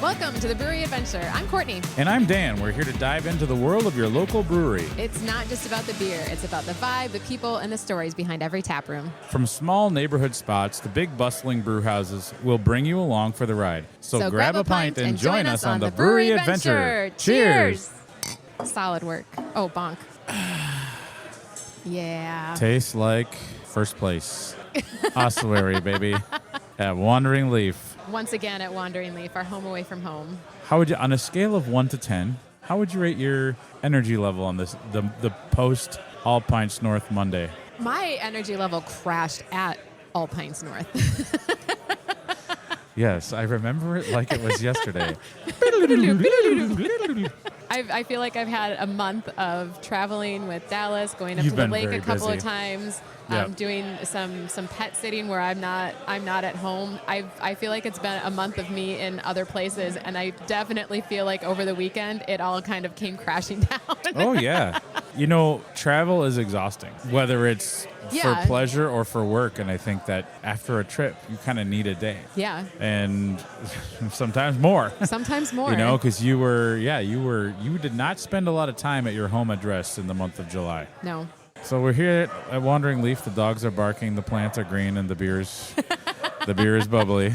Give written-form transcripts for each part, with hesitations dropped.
Welcome to the Brewery Adventure. I'm Courtney. And I'm Dan. We're here to dive into the world of your local brewery. It's not just about the beer. It's about the vibe, the people, and the stories behind every tap room. From small neighborhood spots to big bustling brew houses, we'll bring you along for the ride. So grab a pint and join us on the Brewery Adventure. Cheers! Solid work. Oh, bonk. Yeah. Tastes like first place. Ossuary, baby. At Wandering Leaf. Once again at Wandering Leaf, our home away from home. How would you, on a scale of 1 to 10, how would you rate your energy level on this, the post All Pints North Monday? My energy level crashed at All Pints North. Yes, I remember it like it was yesterday. I feel like I've had a month of traveling with Dallas, going up to the lake a couple of times, doing some pet sitting where I'm not at home. I feel like it's been a month of me in other places, and I definitely feel like over the weekend it all kind of came crashing down. Oh, yeah. You know, travel is exhausting, whether it's for pleasure or for work, and I think that after a trip, you kind of need a day. Yeah. And sometimes more. Sometimes more. You know, because you did not spend a lot of time at your home address in the month of July. No. So we're here at Wandering Leaf. The dogs are barking, the plants are green, and the beer is bubbly.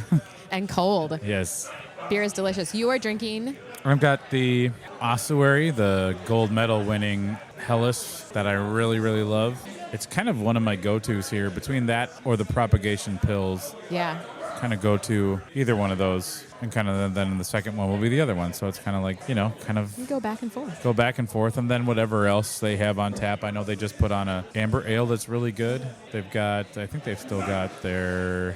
And cold. Yes. Beer is delicious. You are drinking? I've got the Ossuary, the gold medal winning Helles that I really, really love. It's kind of one of my go-tos here. Between that or the propagation pills. Yeah. Kind of go to either one of those, and kind of then the second one will be the other one. So it's kind of like, you go back and forth. Go back and forth, and then whatever else they have on tap. I know they just put on a amber ale that's really good. They've got, I think they've still got they've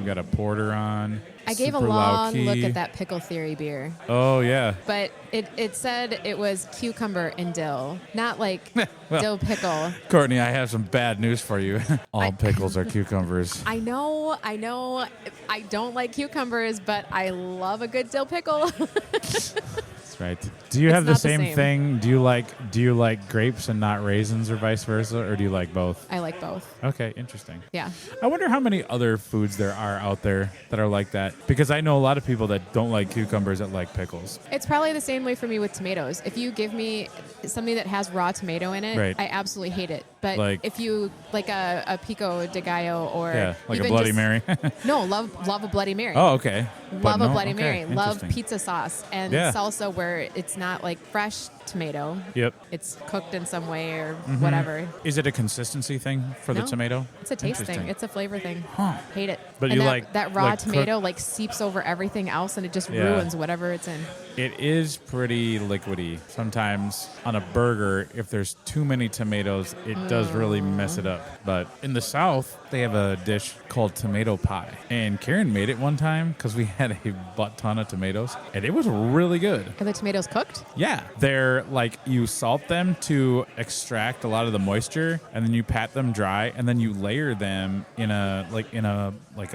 got a porter on. I gave a long look at that Pickle Theory beer. Oh, yeah. But it said it was cucumber and dill, not like well, dill pickle. Courtney, I have some bad news for you. All pickles are cucumbers. I know. I don't like cucumbers, but I love a good dill pickle. That's right. Do you have the same thing? Do you like grapes and not raisins, or vice versa, or do you like both? I like both. Okay, interesting. Yeah. I wonder how many other foods there are out there that are like that, because I know a lot of people that don't like cucumbers that like pickles. It's probably the same way for me with tomatoes. If you give me something that has raw tomato in it, right, I absolutely hate it. But if you like a pico de gallo or like a Bloody Mary. No, love a Bloody Mary. Oh, okay. Love a Bloody Mary. Love pizza sauce and salsa where it's not like fresh tomato. Yep. It's cooked in some way or whatever. Is it a consistency thing for the tomato? It's a taste thing. It's a flavor thing. Huh. Hate it. But and you that raw tomato seeps over everything else, and it just ruins whatever it's in. It is pretty liquidy. Sometimes on a burger, if there's too many tomatoes, it does really mess it up. But in the South, they have a dish called tomato pie. And Karen made it one time because we had a butt ton of tomatoes, and it was really good. Are the tomatoes cooked? Yeah. They're like, you salt them to extract a lot of the moisture, and then you pat them dry, and then you layer them in a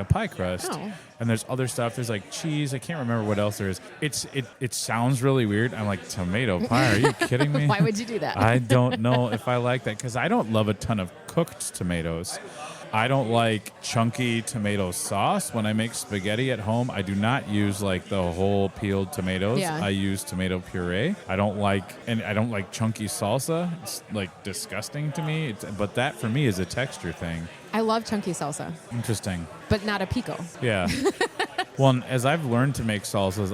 pie crust. Oh. And there's other stuff. There's like cheese. I can't remember what else there is. It sounds really weird. I'm like, tomato pie? Are you kidding me? Why would you do that? I don't know if I like that, because I don't love a ton of cooked tomatoes. I don't like chunky tomato sauce. When I make spaghetti at home, I do not use like the whole peeled tomatoes. Yeah. I use tomato puree. I don't like chunky salsa. It's like disgusting to me. But that for me is a texture thing. I love chunky salsa. Interesting. But not a pico. Yeah. Well, as I've learned to make salsas,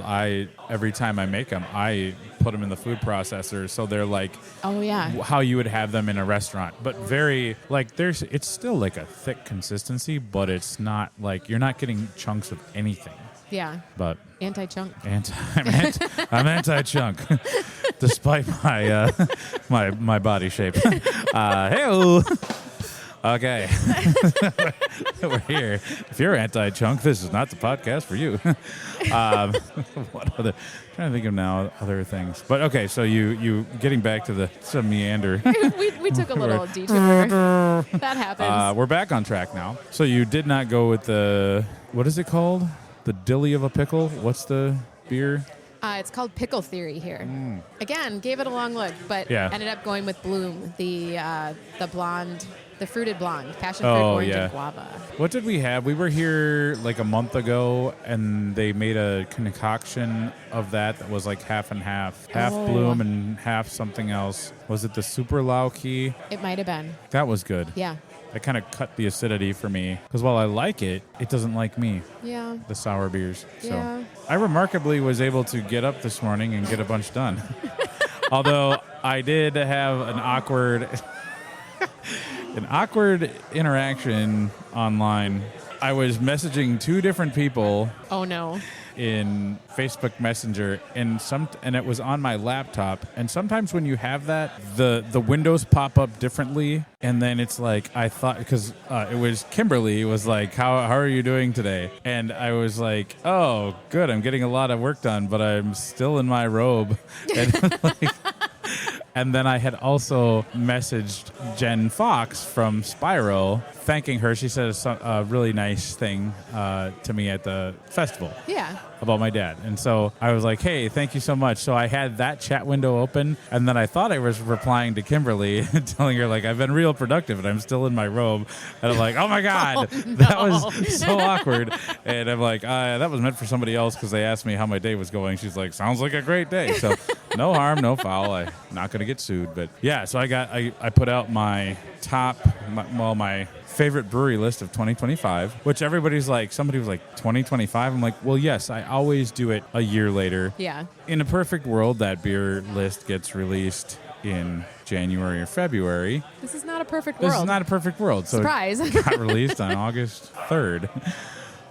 every time I make them, I put them in the food processor, so they're like, how you would have them in a restaurant, but very like it's still like a thick consistency, but it's not like you're not getting chunks of anything. Yeah. But anti-chunk. I'm anti-chunk, despite my body shape. Hey-o. Okay. We're here. If you're anti-chunk, this is not the podcast for you. What other? I'm trying to think of now other things. But okay, so you getting back to some meander. we took a little detour. That happens. We're back on track now. So you did not go with what is it called? The dilly of a pickle? What's the beer? It's called Pickle Theory here. Again, gave it a long look, but ended up going with Bloom, the blonde the fruited blonde, passion fruit, orange, and guava. What did we have? We were here like a month ago, and they made a concoction of that was like half and half. Half bloom and half something else. Was it the super lauki? It might have been. That was good. Yeah. It kind of cut the acidity for me. Because while I like it, it doesn't like me. Yeah. The sour beers. Yeah. So I remarkably was able to get up this morning and get a bunch done. Although I did have an awkward interaction online. I was messaging two different people. Oh no. In Facebook Messenger, and it was on my laptop. And sometimes when you have that, the windows pop up differently, and then it's like I thought, because it was Kimberly was like, how are you doing today? And I was like, oh, good, I'm getting a lot of work done, but I'm still in my robe. And and then I had also messaged Jen Fox from Spyro, thanking her. She said a really nice thing to me at the festival. Yeah. About my dad. And so I was like, hey, thank you so much. So I had that chat window open, and then I thought I was replying to Kimberly, telling her, like, I've been real productive, and I'm still in my robe. And I'm like, oh, my God, that was so awkward. And I'm like, that was meant for somebody else because they asked me how my day was going. She's like, sounds like a great day. So no harm, no foul. I'm not going to get sued. But, yeah, so I put out my my favorite brewery list of 2025, which everybody's like, somebody was like, 2025? I'm like, well, yes, I always do it a year later. Yeah. In a perfect world, that beer list gets released in January or February. This is not a perfect world. This is not a perfect world. So surprise. It got released on August 3rd.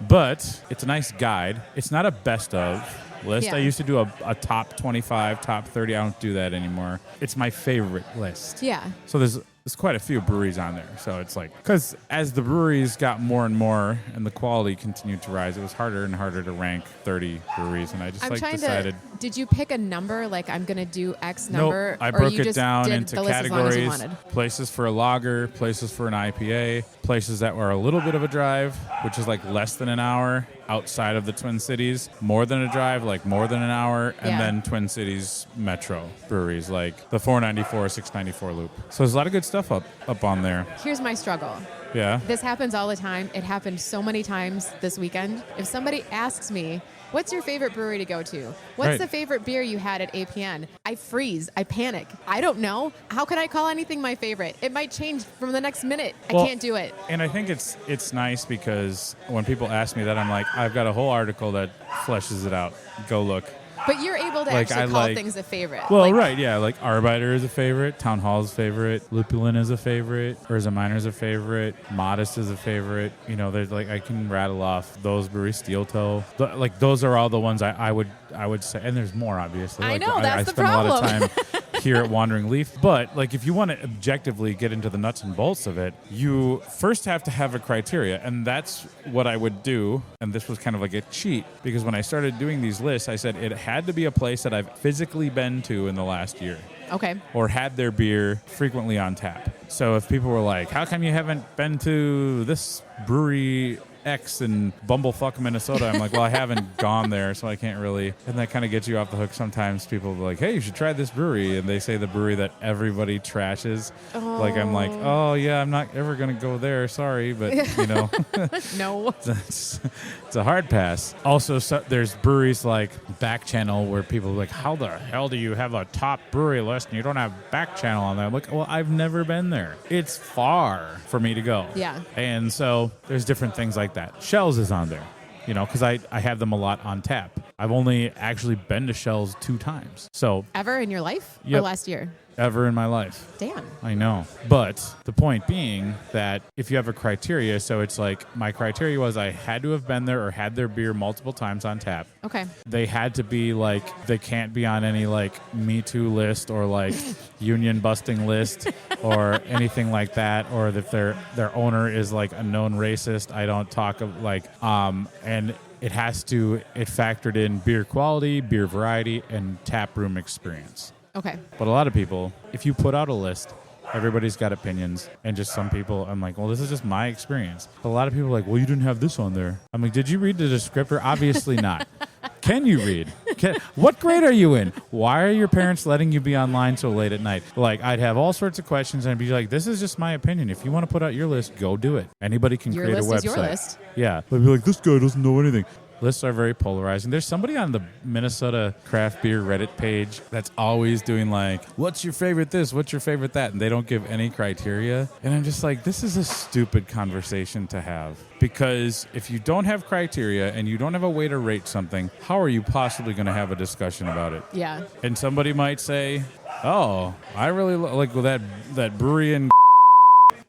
But it's a nice guide. It's not a best of list. Yeah. I used to do a top 25, top 30. I don't do that anymore. It's my favorite list. Yeah. So there's quite a few breweries on there. So it's like, because as the breweries got more and more and the quality continued to rise, it was harder and harder to rank 30 breweries. And I just decided. Did you pick a number? Like, I'm going to do X number? Nope, I or broke you it just down did into the list as long as you categories. wanted? Places for a lager, places for an IPA, places that were a little bit of a drive, which is like less than an hour outside of the Twin Cities, more than a drive, like more than an hour, and then Twin Cities metro breweries like the 494, 694 loop. So there's a lot of good stuff up on there. Here's my struggle. Yeah. This happens all the time. It happened so many times this weekend. If somebody asks me, what's your favorite brewery to go to? What's the favorite beer you had at APN? I freeze. I panic. I don't know. How can I call anything my favorite? It might change from the next minute. I can't do it. And I think it's nice because when people ask me that, I'm like, I've got a whole article that fleshes it out. Go look. But you're able to actually call things a favorite. Well, right, yeah. Like Arbiter is a favorite. Town Hall is a favorite. Lupulin is a favorite. Urza Minor is a favorite. Modest is a favorite. You know, there's like, I can rattle off those breweries. Steel Toe. Like those are all the ones I would say. And there's more, obviously. I like, know, that's the problem. I spend a lot problem. of time here at Wandering Leaf. But like, if you want to objectively get into the nuts and bolts of it, you first have to have a criteria. And that's what I would do. And this was kind of like a cheat, because when I started doing these lists, I said it had to be a place that I've physically been to in the last year. Okay. Or had their beer frequently on tap. So if people were like, how come you haven't been to this brewery X in Bumblefuck, Minnesota? I'm like, well, I haven't gone there, so I can't really. And that kind of gets you off the hook. Sometimes people are like, hey, you should try this brewery. And they say the brewery that everybody trashes. Oh. Like, I'm like, oh, yeah, I'm not ever going to go there. Sorry. But, you know. No. It's a hard pass. Also, there's breweries like Back Channel where people are like, how the hell do you have a top brewery list and you don't have Back Channel on there? I'm like, well, I've never been there. It's far for me to go. Yeah. And so there's different things like that. Shells is on there, you know, because I have them a lot on tap. I've only actually been to Shells 2 times. So ever in your life? Yep. Or last year? Ever in my life. Damn. I know. But the point being that if you have a criteria, so it's like my criteria was I had to have been there or had their beer multiple times on tap. Okay. They had to be like, they can't be on any like Me Too list or like union busting list or anything like that, or that their owner is like a known racist. I don't talk of like, and it factored in beer quality, beer variety, and tap room experience. Okay. But a lot of people, if you put out a list, everybody's got opinions. And just some people, I'm like, well, this is just my experience. But a lot of people are like, well, you didn't have this on there. I'm like, did you read the descriptor? Obviously not. Can you read? What grade are you in? Why are your parents letting you be online so late at night? Like, I'd have all sorts of questions, and I'd be like, this is just my opinion. If you want to put out your list, go do it. Anybody can create a website. Is your list. Yeah. I'd be like, this guy doesn't know anything. Lists are very polarizing. There's somebody on the Minnesota craft beer Reddit page that's always doing like, what's your favorite this? What's your favorite that? And they don't give any criteria. And I'm just like, this is a stupid conversation to have. Because if you don't have criteria and you don't have a way to rate something, how are you possibly going to have a discussion about it? Yeah. And somebody might say, oh, I really like that brewery in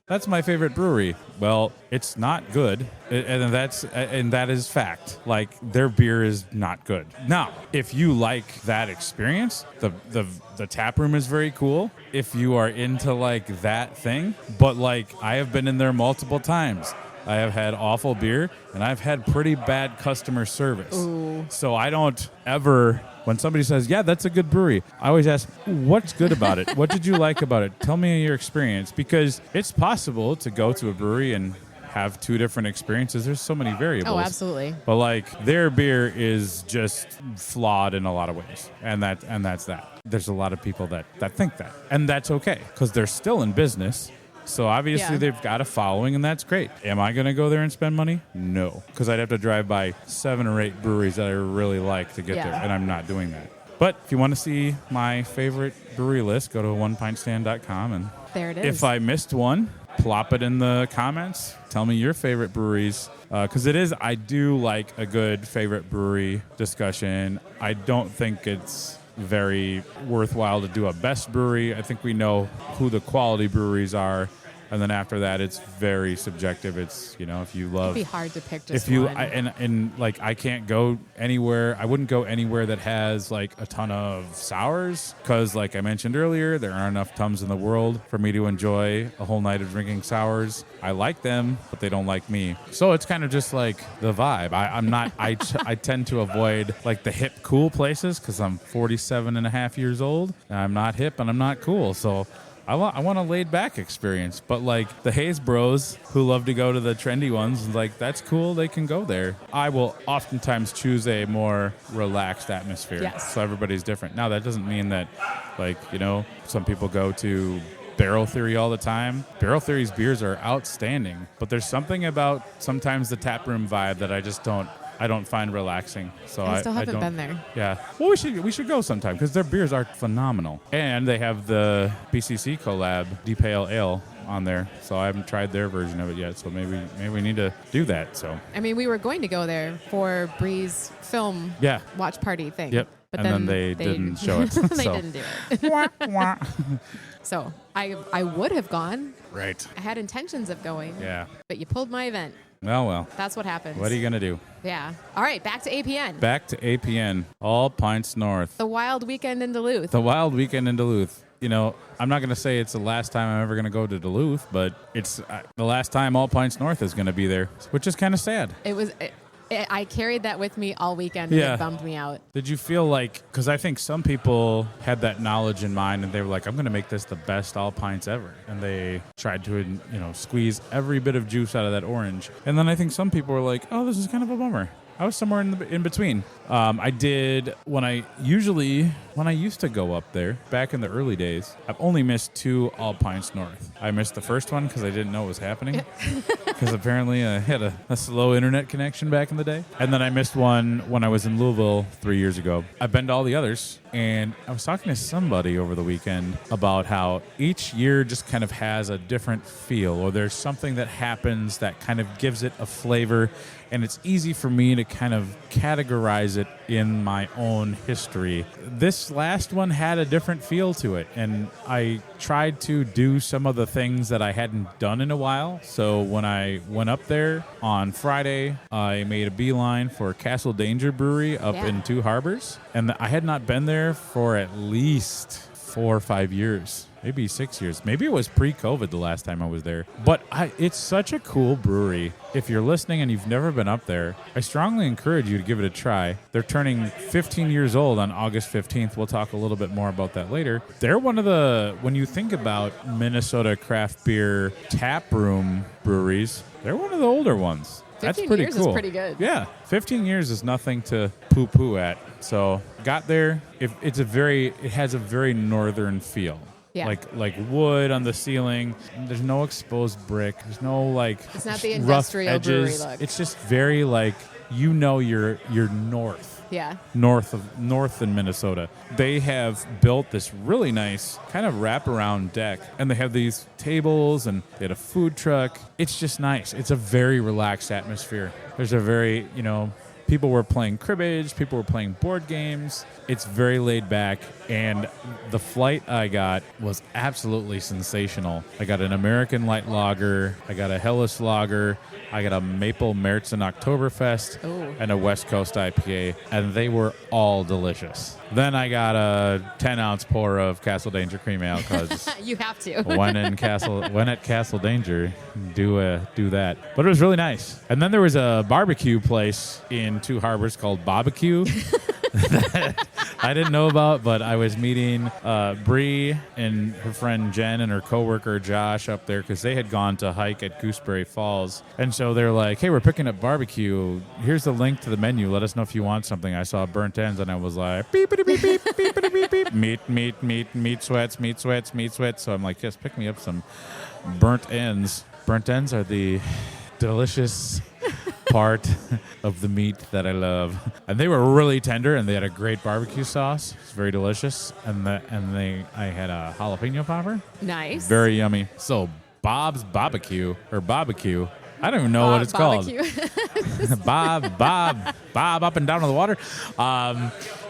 that's my favorite brewery. Well, it's not good, and that is fact. Like, their beer is not good. Now, if you like that experience, the tap room is very cool. If you are into like that thing, but like I have been in there multiple times. I have had awful beer, and I've had pretty bad customer service. Ooh. So I don't ever, when somebody says, yeah, that's a good brewery, I always ask, what's good about it? What did you like about it? Tell me your experience. Because it's possible to go to a brewery and have two different experiences. There's so many variables. Oh, absolutely. But like, their beer is just flawed in a lot of ways. And that's that. There's a lot of people that think that. And that's okay, because they're still in business. So obviously they've got a following, and that's great. Am I going to go there and spend money? No, because I'd have to drive by 7 or 8 breweries that I really like to get there, and I'm not doing that. But if you want to see my favorite brewery list, go to onepintstand.com. And there it is. If I missed one, plop it in the comments. Tell me your favorite breweries, because I do like a good favorite brewery discussion. I don't think it's very worthwhile to do a best brewery. I think we know who the quality breweries are, and then after that, it's very subjective. It's, if you love, it'd be hard to pick just if you one. And like, I can't go anywhere. I wouldn't go anywhere that has like a ton of sours, because like I mentioned earlier, there aren't enough Tums in the world for me to enjoy a whole night of drinking sours. I like them, but they don't like me. So it's kind of just like the vibe. I'm not. I tend to avoid like the hip, cool places, because I'm 47 and a half years old, and I'm not hip and I'm not cool. So I want a laid-back experience. But like the Hayes Bros, who love to go to the trendy ones, like, that's cool. They can go there. I will oftentimes choose a more relaxed atmosphere. Yes. So everybody's different. Now, that doesn't mean that, like, some people go to Barrel Theory all the time. Barrel Theory's beers are outstanding. But there's something about sometimes the taproom vibe that I just don't find relaxing. So I still haven't been there. Yeah. Well, we should go sometime, because their beers are phenomenal. And they have the BCC collab Deep Pale Ale on there. So I haven't tried their version of it yet. So maybe we need to do that. So I mean, we were going to go there for Bree's film watch party thing. Yep. But then they didn't show it. They didn't do it. So I would have gone. Right. I had intentions of going. Yeah. But you pulled my event. Well. That's what happens. What are you going to do? Yeah. All right, back to APN. Back to APN. All Pints North. The wild weekend in Duluth. The wild weekend in Duluth. I'm not going to say it's the last time I'm ever going to go to Duluth, but it's the last time All Pints North is going to be there, which is kind of sad. It was... I carried that with me all weekend, and it bummed me out. Did you feel like, because I think some people had that knowledge in mind, and they were like, I'm going to make this the best All Pints ever. And they tried to, squeeze every bit of juice out of that orange. And then I think some people were like, oh, this is kind of a bummer. I was somewhere in between. I did, when I used to go up there, back in the early days, I've only missed 2 All Pints North. I missed the first one because I didn't know it was happening. Because apparently I had a slow internet connection back in the day. And then I missed one when I was in Louisville 3 years ago. I've been to all the others. And I was talking to somebody over the weekend about how each year just kind of has a different feel, or there's something that happens that kind of gives it a flavor. And it's easy for me to kind of categorize it in my own history. This last one had a different feel to it, and I tried to do some of the things that I hadn't done in a while. So when I went up there on Friday, I made a beeline for Castle Danger Brewery up in Two Harbors, and I had not been there for at least 4 or 5 years. Maybe 6 years. Maybe it was pre-COVID the last time I was there. But it's such a cool brewery. If you're listening and you've never been up there, I strongly encourage you to give it a try. They're turning 15 years old on August 15th. We'll talk a little bit more about that later. They're one of the, when you think about Minnesota craft beer tap room breweries, they're one of the older ones. That's 15 pretty years cool. is pretty good. Yeah, 15 years is nothing to poo-poo at. So got there. It has a very northern feel. Yeah. Like wood on the ceiling. There's no exposed brick. There's no It's not the rough industrial brewery edges. look. It's just very you're north. Yeah. North in Minnesota. They have built this really nice kind of wraparound deck, and they have these tables, and they had a food truck. It's just nice. It's a very relaxed atmosphere. There's a very, people were playing cribbage, people were playing board games. It's very laid back, and the flight I got was absolutely sensational. I got an American light lager, I got a Helles lager, I got a Maple Märzen Oktoberfest, and a West Coast IPA, and they were all delicious. Then I got a 10-ounce pour of Castle Danger Cream Ale because you have to. when at Castle Danger, do that. But it was really nice. And then there was a barbecue place in Two Harbors called Barbecue that I didn't know about, but I was meeting Bree and her friend Jen and her coworker Josh up there because they had gone to hike at Gooseberry Falls. And so they're like, hey, we're picking up barbecue. Here's the link to the menu. Let us know if you want something. I saw burnt ends, and I was like, beep, beep, beep, beep, beep, beep, beep, meat sweats. So I'm like, yes, pick me up some burnt ends. Burnt ends are the delicious part of the meat that I love. And they were really tender, and they had a great barbecue sauce. It's very delicious. I had a jalapeno popper. Nice. Very yummy. So Bob's Barbecue. I don't even know what it's called. Bob up and down on the water.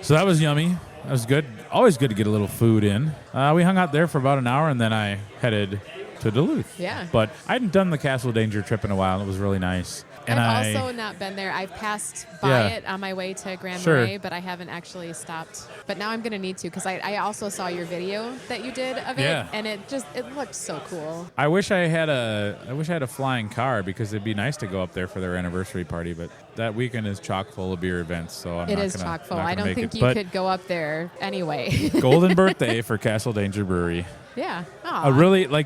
So that was yummy. That was good. Always good to get a little food in. We hung out there for about an hour, and then I headed to Duluth. Yeah. But I hadn't done the Castle Danger trip in a while. It was really nice. And I've also not been there. I've passed by it on my way to Grand Marais, but I haven't actually stopped. But now I'm going to need to because I also saw your video that you did of it, and it looked so cool. I wish I had a flying car because it'd be nice to go up there for their anniversary party, but that weekend is chock full of beer events, so it is chock full. I don't think you could go up there anyway. Golden birthday for Castle Danger Brewery. Yeah.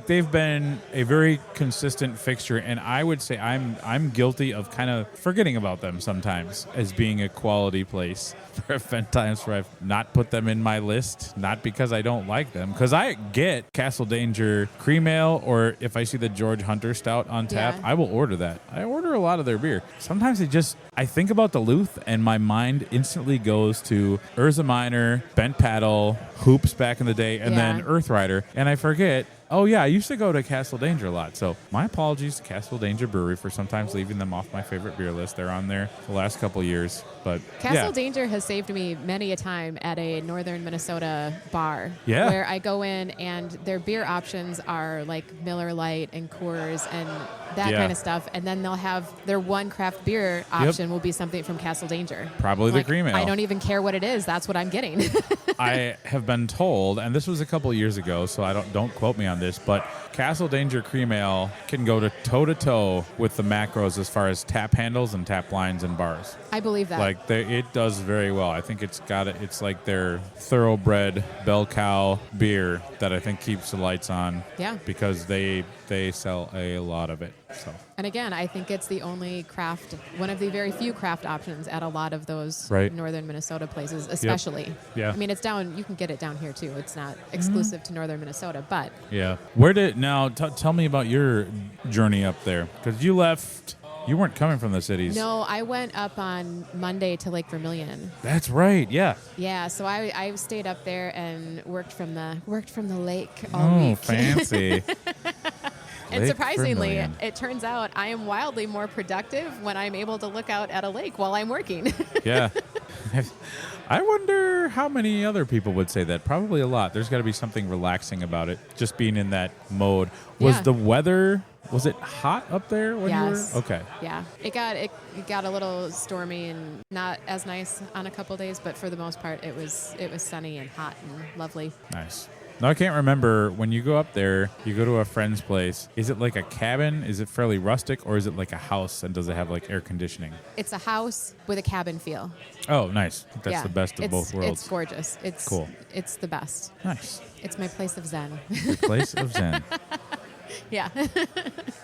They've been a very consistent fixture, and I would say I'm guilty of kind of forgetting about them sometimes as being a quality place. There have been times where I've not put them in my list, not because I don't like them, because I get Castle Danger Cream Ale, or if I see the George Hunter Stout on tap, I will order that. I order a lot of their beer. Sometimes I think about Duluth, and my mind instantly goes to Urza Minor, Bent Paddle, Hoops back in the day, and then Earth Rider, and I forget, oh yeah, I used to go to Castle Danger a lot. So my apologies to Castle Danger Brewery for sometimes leaving them off my favorite beer list. They're on there the last couple of years. But Castle Danger has saved me many a time at a northern Minnesota bar where I go in and their beer options are like Miller Lite and Coors and that kind of stuff. And then they'll have their one craft beer option will be something from Castle Danger. Probably the cream ale. I don't even care what it is. That's what I'm getting. I have been told, and this was a couple years ago, so don't quote me on this, but Castle Danger Cream Ale can go to toe-to-toe with the macros as far as tap handles and tap lines in bars. I believe that. It does very well. I think it's like their thoroughbred bell cow beer that I think keeps the lights on. Yeah. Because they sell a lot of it. So. And again, I think it's the only one of the very few craft options at a lot of those northern Minnesota places, especially. Yep. Yeah. I mean, it's down. You can get it down here too. It's not exclusive to northern Minnesota, but. Yeah. Tell me about your journey up there, because you left. You weren't coming from the cities. No, I went up on Monday to Lake Vermilion. That's right. Yeah. Yeah. So I stayed up there and worked from the lake all week. Oh, fancy. And surprisingly, it turns out I am wildly more productive when I'm able to look out at a lake while I'm working. Yeah. I wonder how many other people would say that. Probably a lot. There's got to be something relaxing about it, just being in that mode. Was the weather, was it hot up there when you were? Okay. Yeah. It got a little stormy and not as nice on a couple days, but for the most part, it was sunny and hot and lovely. Nice. Now, I can't remember, when you go up there, you go to a friend's place. Is it like a cabin? Is it fairly rustic? Or is it like a house, and does it have like air conditioning? It's a house with a cabin feel. Oh, nice. That's the best of both worlds. It's gorgeous. It's cool. It's the best. Nice. It's my place of zen. Your place of zen. Yeah.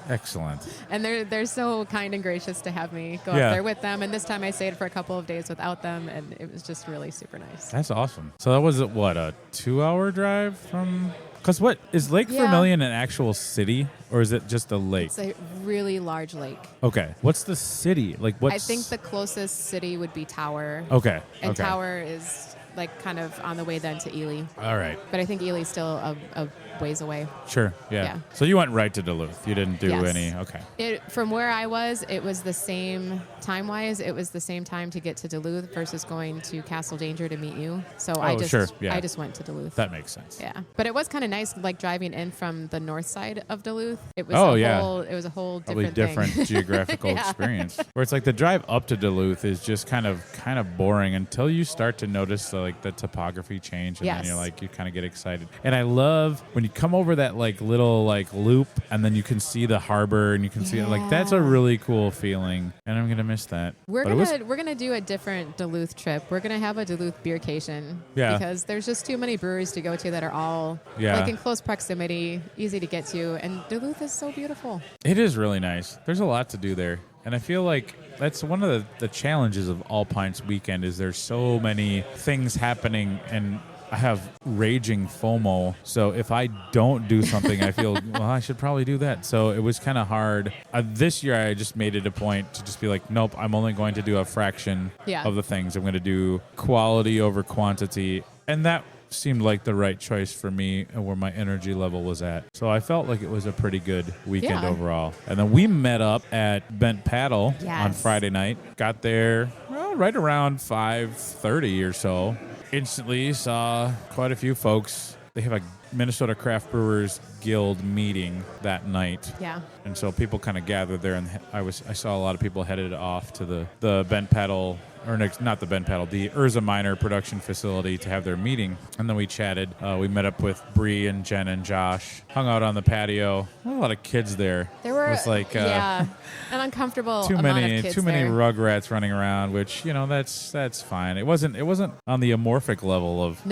Excellent. And they're so kind and gracious to have me go up there with them. And this time I stayed for a couple of days without them, and it was just really super nice. That's awesome. So that was, what, a 2-hour drive from... Because what, is Lake Vermilion an actual city, or is it just a lake? It's a really large lake. Okay. What's the city? Like, what's... I think the closest city would be Tower. Okay. And Tower is like kind of on the way then to Ely. All right. But I think Ely's still a ways away. Sure. Yeah. So you went right to Duluth. You didn't do any. Okay. From where I was, it was the same time-wise. It was the same time to get to Duluth versus going to Castle Danger to meet you. So I just went to Duluth. That makes sense. Yeah. But it was kind of nice, like driving in from the north side of Duluth. It was it was a whole different geographical experience. Where it's like the drive up to Duluth is just kind of boring until you start to notice the topography change, and then you kind of get excited. And I love when you come over that little loop, and then you can see the harbor, and you can see it. That's a really cool feeling, and I'm gonna miss that. We're gonna do a different Duluth trip. We're gonna have a Duluth beercation, because there's just too many breweries to go to that are all in close proximity, easy to get to, and Duluth is so beautiful. It is really nice. There's a lot to do there, and I feel like that's one of the challenges of All Pints weekend is there's so many things happening, and I have raging FOMO. So if I don't do something, I feel, well, I should probably do that. So it was kind of hard. This year, I just made it a point to just be like, nope, I'm only going to do a fraction of the things. I'm going to do quality over quantity. And that seemed like the right choice for me and where my energy level was at. So I felt like it was a pretty good weekend overall. And then we met up at Bent Paddle on Friday night. Got there right around 5:30 or so. Instantly saw quite a few folks. They have a Minnesota Craft Brewers Guild meeting that night. Yeah. And so people kind of gathered there, and I saw a lot of people headed off to the Bent Paddle, or not the Bent Paddle, the Urza Minor production facility to have their meeting. And then we chatted. We met up with Bree and Jen and Josh, hung out on the patio. A lot of kids there. There were, it was like, an uncomfortable too amount many of kids too many there. rugrats running around, which that's fine. It wasn't on the amorphic level of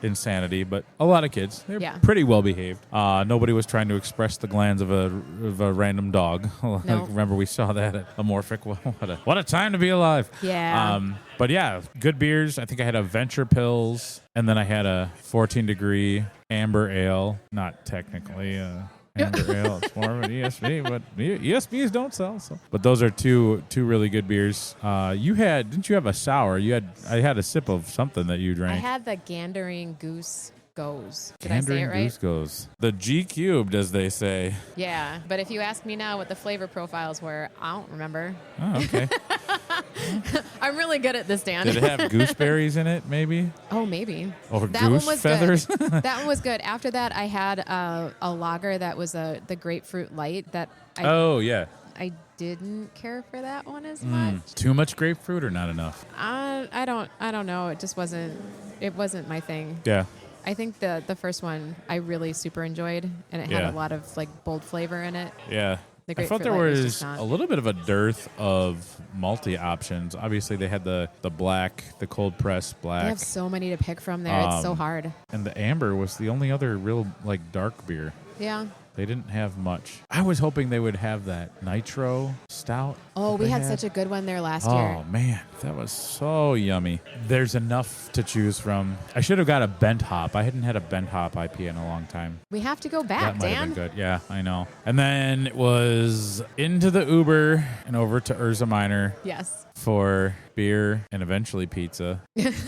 insanity, but a lot of kids. They're pretty well behaved. Nobody was trying to express the glands of a random dog. No. Remember we saw that at Amorphic. What a time to be alive. Yeah. But yeah, good beers. I think I had a Venture Pils, and then I had a 14-degree Amber Ale. Not technically Amber Ale. It's more of an ESB, but ESBs don't sell. So. But those are two really good beers. Didn't you have a sour? I had a sip of something that you drank. I had the Gandering Goose Goes. Did Gandering I say it right? Goose Goes. The G cubed, as they say. Yeah, but if you ask me now what the flavor profiles were, I don't remember. Oh, okay. I'm really good at this, Dan. Did it have gooseberries in it, maybe? Oh, maybe. Or that goose one was feathers? Good. That one was good. After that, I had a lager that was the grapefruit light that I didn't care for that one as much. Too much grapefruit or not enough? I don't know. It just wasn't my thing. Yeah. I think the first one I really super enjoyed, and it had a lot of bold flavor in it. Yeah. I thought there was a little bit of a dearth of malty options. Obviously, they had the black, the cold press black. They have so many to pick from there. It's so hard. And the amber was the only other real dark beer. Yeah. They didn't have much. I was hoping they would have that nitro stout. Oh, we had such a good one there last year. Oh, man. That was so yummy. There's enough to choose from. I should have got a bent hop. I hadn't had a bent hop IPA in a long time. We have to go back, Dan. That might have Dan. been good. Yeah, I know. And then it was into the Uber and over to Urza Minor. Yes. For beer and eventually pizza. It's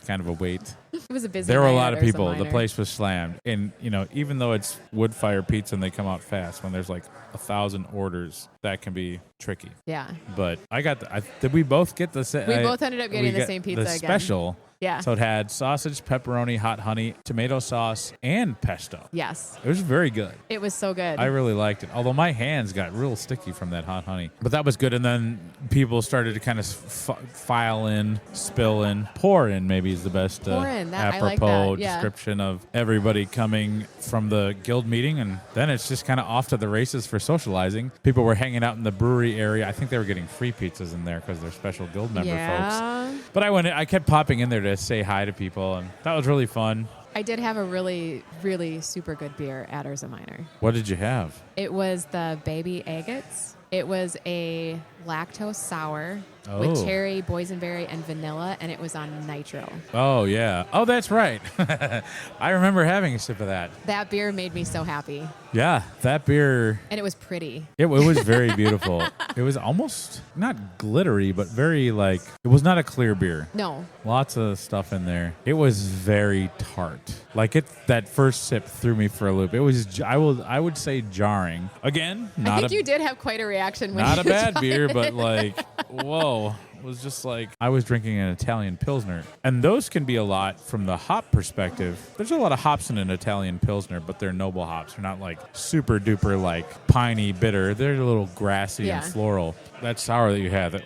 kind of a wait. It was a busy There were a night lot at of people. Urza The Minor. place was slammed. And, even though it's wood fire pizza and they come out fast, when there's 1,000 orders, that can be tricky. Yeah. But I got did we both get the same? We both ended up getting the same pizza the again. special. Yeah. So it had sausage, pepperoni, hot honey, tomato sauce, and pesto. Yes. It was very good. It was so good. I really liked it. Although my hands got real sticky from that hot honey. But that was good. And then people started to kind of file in, spill in, pour in maybe is the best apropos description of everybody coming from the guild meeting. And then it's just kind of off to the races for socializing. People were hanging out in the brewery area. I think they were getting free pizzas in there because they're special guild member folks. But I kept popping in there to say hi to people, and that was really fun. I did have a really, really super good beer at Urza Minor. What did you have? It was the Baby Agates. It was a lactose sour with cherry, boysenberry, and vanilla, and it was on nitro. Oh, yeah. Oh, that's right. I remember having a sip of that. That beer made me so happy. Yeah, that beer. And it was pretty. It was very beautiful. It was almost not glittery, but very it was not a clear beer. No. Lots of stuff in there. It was very tart. That first sip threw me for a loop. It was, I would say, jarring. Again, I think you did have quite a reaction when not you a bad beer, it. but whoa. It was just I was drinking an Italian Pilsner. And those can be a lot from the hop perspective. There's a lot of hops in an Italian Pilsner, but they're noble hops. They're not super duper piney bitter. They're a little grassy and floral. That sour that you had, that,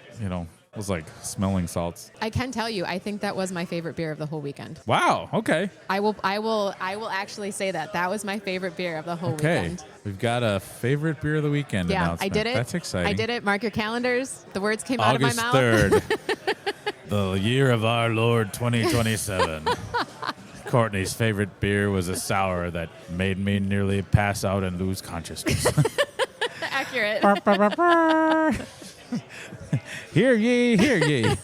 was like smelling salts. I can tell you, I think that was my favorite beer of the whole weekend. Wow. Okay. I will actually say that was my favorite beer of the whole weekend. We've got a favorite beer of the weekend announcement. I did it. That's exciting. I did it. Mark your calendars. The words came out of my mouth. August 3rd, the year of our Lord 2027. Courtney's favorite beer was a sour that made me nearly pass out and lose consciousness. Accurate. Hear ye, hear ye.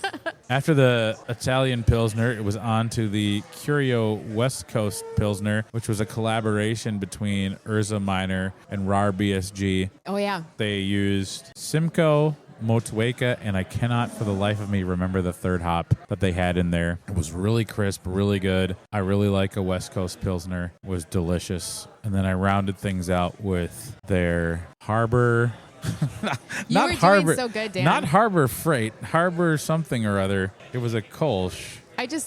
After the Italian Pilsner, it was on to the Curio West Coast Pilsner, which was a collaboration between Urza Minor and RAR BSG. Oh, yeah. They used Simcoe, Motueka, and I cannot for the life of me remember the third hop that they had in there. It was really crisp, really good. I really like a West Coast Pilsner. It was delicious. And then I rounded things out with their Harbor... You were Harbor, doing so good, Dan. Not Harbor Freight, Harbor something or other. It was a Kolsch.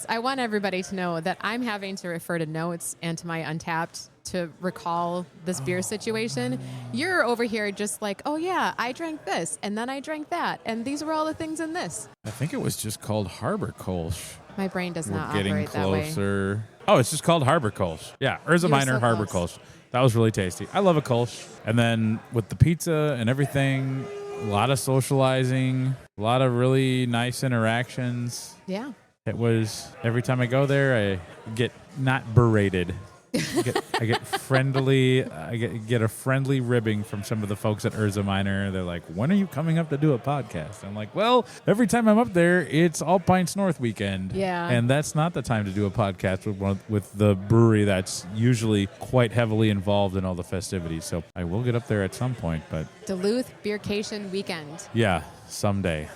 I want everybody to know that I'm having to refer to notes and to my Untapped to recall this beer situation. You're over here just oh yeah, I drank this, and then I drank that, and these were all the things in this. I think it was just called Harbor Kolsch. My brain does not We're getting operate closer. that way. Oh, it's just called Harbor Kolsch. Yeah, Urza Minor so Harbor close. Kolsch. That was really tasty. I love a Kolsch. And then with the pizza and everything, a lot of socializing, a lot of really nice interactions. Yeah. It was, every time I go there, I get not berated. I get friendly. I get a friendly ribbing from some of the folks at Urza Minor. They're like, "When are you coming up to do a podcast?" I'm like, "Well, every time I'm up there, it's All Pints North weekend." Yeah, and that's not the time to do a podcast with the brewery that's usually quite heavily involved in all the festivities. So I will get up there at some point, but Duluth Beercation weekend. Yeah, someday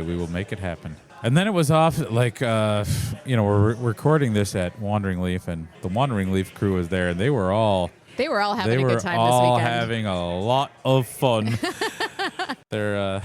we will make it happen. And then it was off, we're recording this at Wandering Leaf, and the Wandering Leaf crew was there, and they were all having a good time this weekend. They were all having a lot of fun. They're,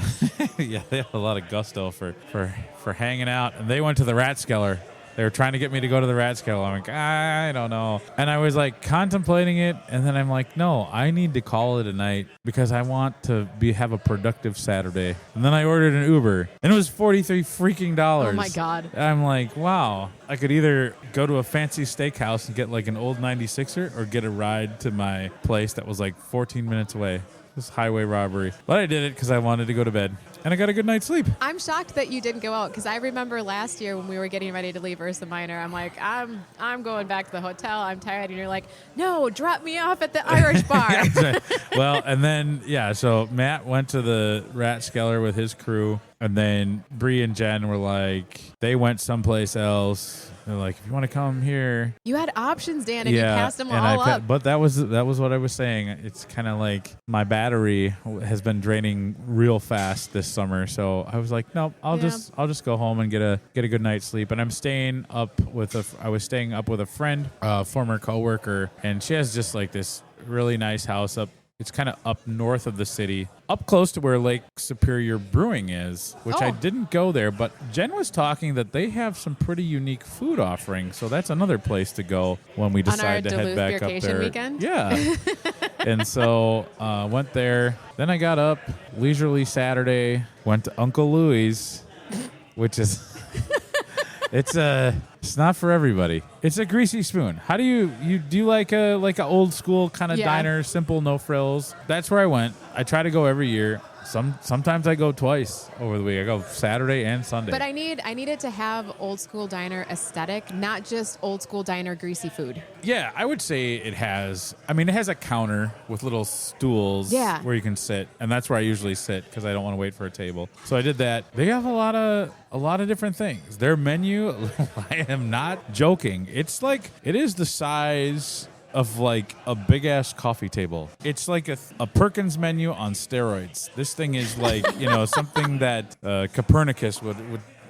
they had a lot of gusto for hanging out, and they went to the Ratskeller. They were trying to get me to go to the Ratskeller. I'm like, I don't know. And I was contemplating it, and then I'm like, no, I need to call it a night because I want to have a productive Saturday. And then I ordered an Uber, and it was $43 freaking. Oh my God. I'm like, wow. I could either go to a fancy steakhouse and get an old 96er or get a ride to my place that was 14 minutes away. It was highway robbery. But I did it because I wanted to go to bed. And I got a good night's sleep. I'm shocked that you didn't go out because I remember last year when we were getting ready to leave Urza Minor, I'm like, I'm going back to the hotel. I'm tired. And you're like, no, drop me off at the Irish bar. Yeah, right. Well, and then, so Matt went to the Ratskeller with his crew. And then Bree and Jen were they went someplace else. They're like, if you want to come here. You had options, Dan, and you passed them all up. But that was what I was saying. It's kind of my battery has been draining real fast this summer. So I was like, nope, I'll just go home and get a good night's sleep. And I was staying up with a friend, former coworker, and she has just this really nice house up. It's kind of up north of the city, up close to where Lake Superior Brewing is, which I didn't go there. But Jen was talking that they have some pretty unique food offerings. So that's another place to go when we decide to head back up there. Weekend? Yeah. And so went there. Then I got up, leisurely Saturday, went to Uncle Louie's, which is... It's not for everybody. It's a greasy spoon. How do you like a old school kind of diner, simple, no frills? That's where I went. I try to go every year. Sometimes I go twice over the week. I go Saturday and Sunday. But I need it to have old school diner aesthetic, not just old school diner greasy food. Yeah, I would say it has. I mean, it has a counter with little stools where you can sit, and that's where I usually sit because I don't want to wait for a table. So I did that. They have a lot of different things. Their menu, I am not joking. It is the size of like a big ass coffee table. It's like a Perkins menu on steroids. This thing is like, something that Copernicus would.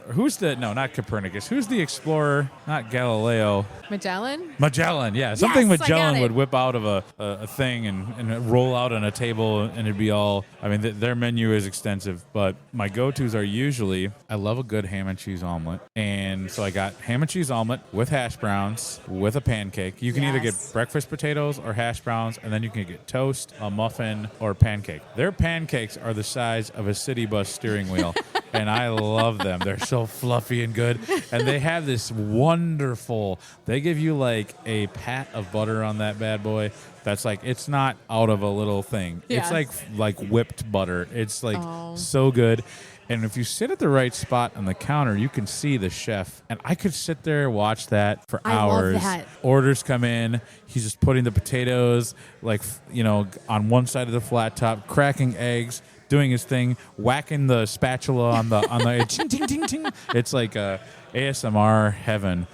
Not Copernicus. Who's the explorer? Not Galileo. Magellan, yeah. Something Magellan would whip out of a thing and roll out on a table, and it'd be all, their menu is extensive, but my go-tos are usually, I love a good ham and cheese omelet. And so I got ham and cheese omelet with hash browns with a pancake. You can either get breakfast potatoes or hash browns, and then you can get toast, a muffin, or pancake. Their pancakes are the size of a city bus steering wheel, and I love them. They're so fluffy and good. And they have this wonderful, they give you like a pat of butter on that bad boy. That's like, it's not out of a little thing. Yes. It's like whipped butter. It's like so good. And if you sit at the right spot on the counter, you can see the chef. And I could sit there and watch that for hours. Love that. Orders come in. He's just putting the potatoes, on one side of the flat top, cracking eggs, doing his thing, whacking the spatula on the ting, ting, ting, ting. It's like ASMR heaven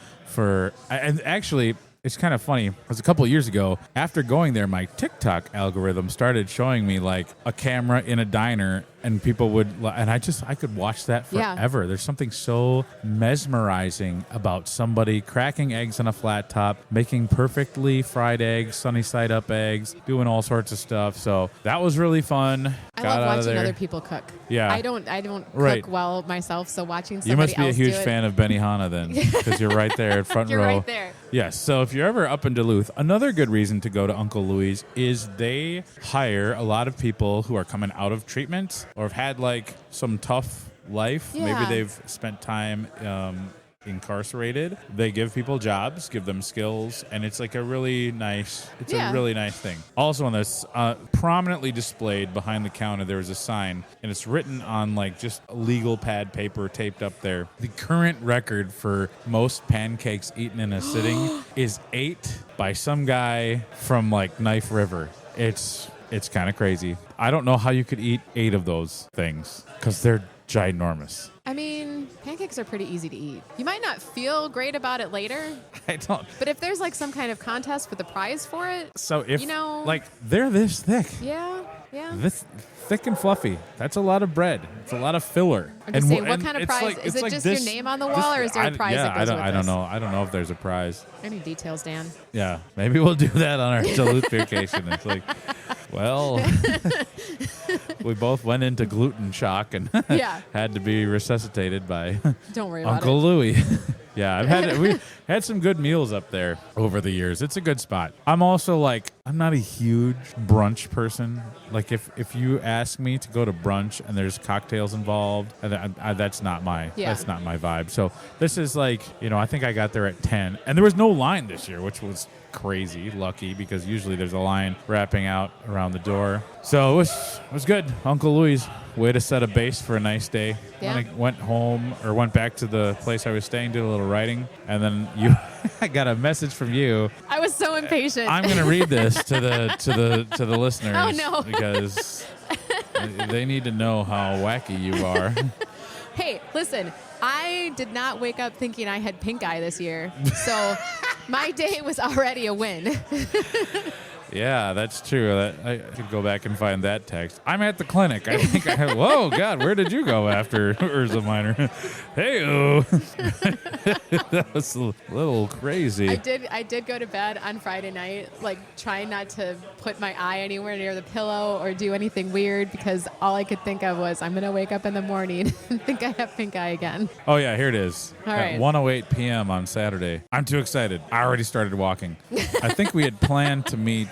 and actually, it's kind of funny. It was a couple of years ago. After going there, my TikTok algorithm started showing me like a camera in a diner, and people would, and I could watch that forever. There's something so mesmerizing about somebody cracking eggs on a flat top, making perfectly fried eggs, sunny side up eggs, doing all sorts of stuff. So that was really fun. I love watching other people cook. Yeah, I don't cook well myself, so watching somebody else. You must be else a huge fan of Benihana then, because you're right there at front row. You're right there. Yes. So if you're ever up in Duluth, another good reason to go to Uncle Louie's is they hire a lot of people who are coming out of treatment or have had like some tough life. Yeah. Maybe they've spent time incarcerated. They give people jobs, give them skills, and it's like a really nice thing. Also on this, prominently displayed behind the counter, there was a sign, and it's written on like just legal pad paper taped up there. The current record for most pancakes eaten in a sitting is 8 by some guy from like Knife River. It's kind of crazy. I don't know how you could eat 8 of those things because they're ginormous. Pancakes are pretty easy to eat. You might not feel great about it later. I don't. But if there's like some kind of contest with a prize for it, so if they're this thick. Yeah. This thick and fluffy. That's a lot of bread. It's a lot of filler. I'm just saying, what kind of prize? Is it just your name on the wall, or is there a prize that goes with this? I don't know. I don't know if there's a prize. Any details, Dan? Yeah, maybe we'll do that on our Duluth vacation. It's like, well, we both went into gluten shock and had to be resuscitated by Don't worry about Uncle Louie. Yeah, we had some good meals up there over the years. It's a good spot. I'm also I'm not a huge brunch person. Like if you ask me to go to brunch and there's cocktails involved, that's not my vibe. So this is I think I got there at 10, and there was no line this year, which was crazy lucky because usually there's a line wrapping out around the door. So it was good. Uncle Louie's, way to set a base for a nice day. Yeah. When I went back to the place I was staying, did a little writing, and then I got a message from you. I was so impatient. I'm going to read this to the listeners. Oh no, because they need to know how wacky you are. Hey, listen, I did not wake up thinking I had pink eye this year, so my day was already a win. Yeah, that's true. I could go back and find that text. I'm at the clinic. I think whoa, God, where did you go after Urza Minor? Hey-o. That was a little crazy. I did go to bed on Friday night, trying not to put my eye anywhere near the pillow or do anything weird because all I could think of was I'm going to wake up in the morning and think I have pink eye again. Oh, yeah, here it is. All at right. 1:08 p.m. on Saturday. I'm too excited. I already started walking. I think we had planned to meet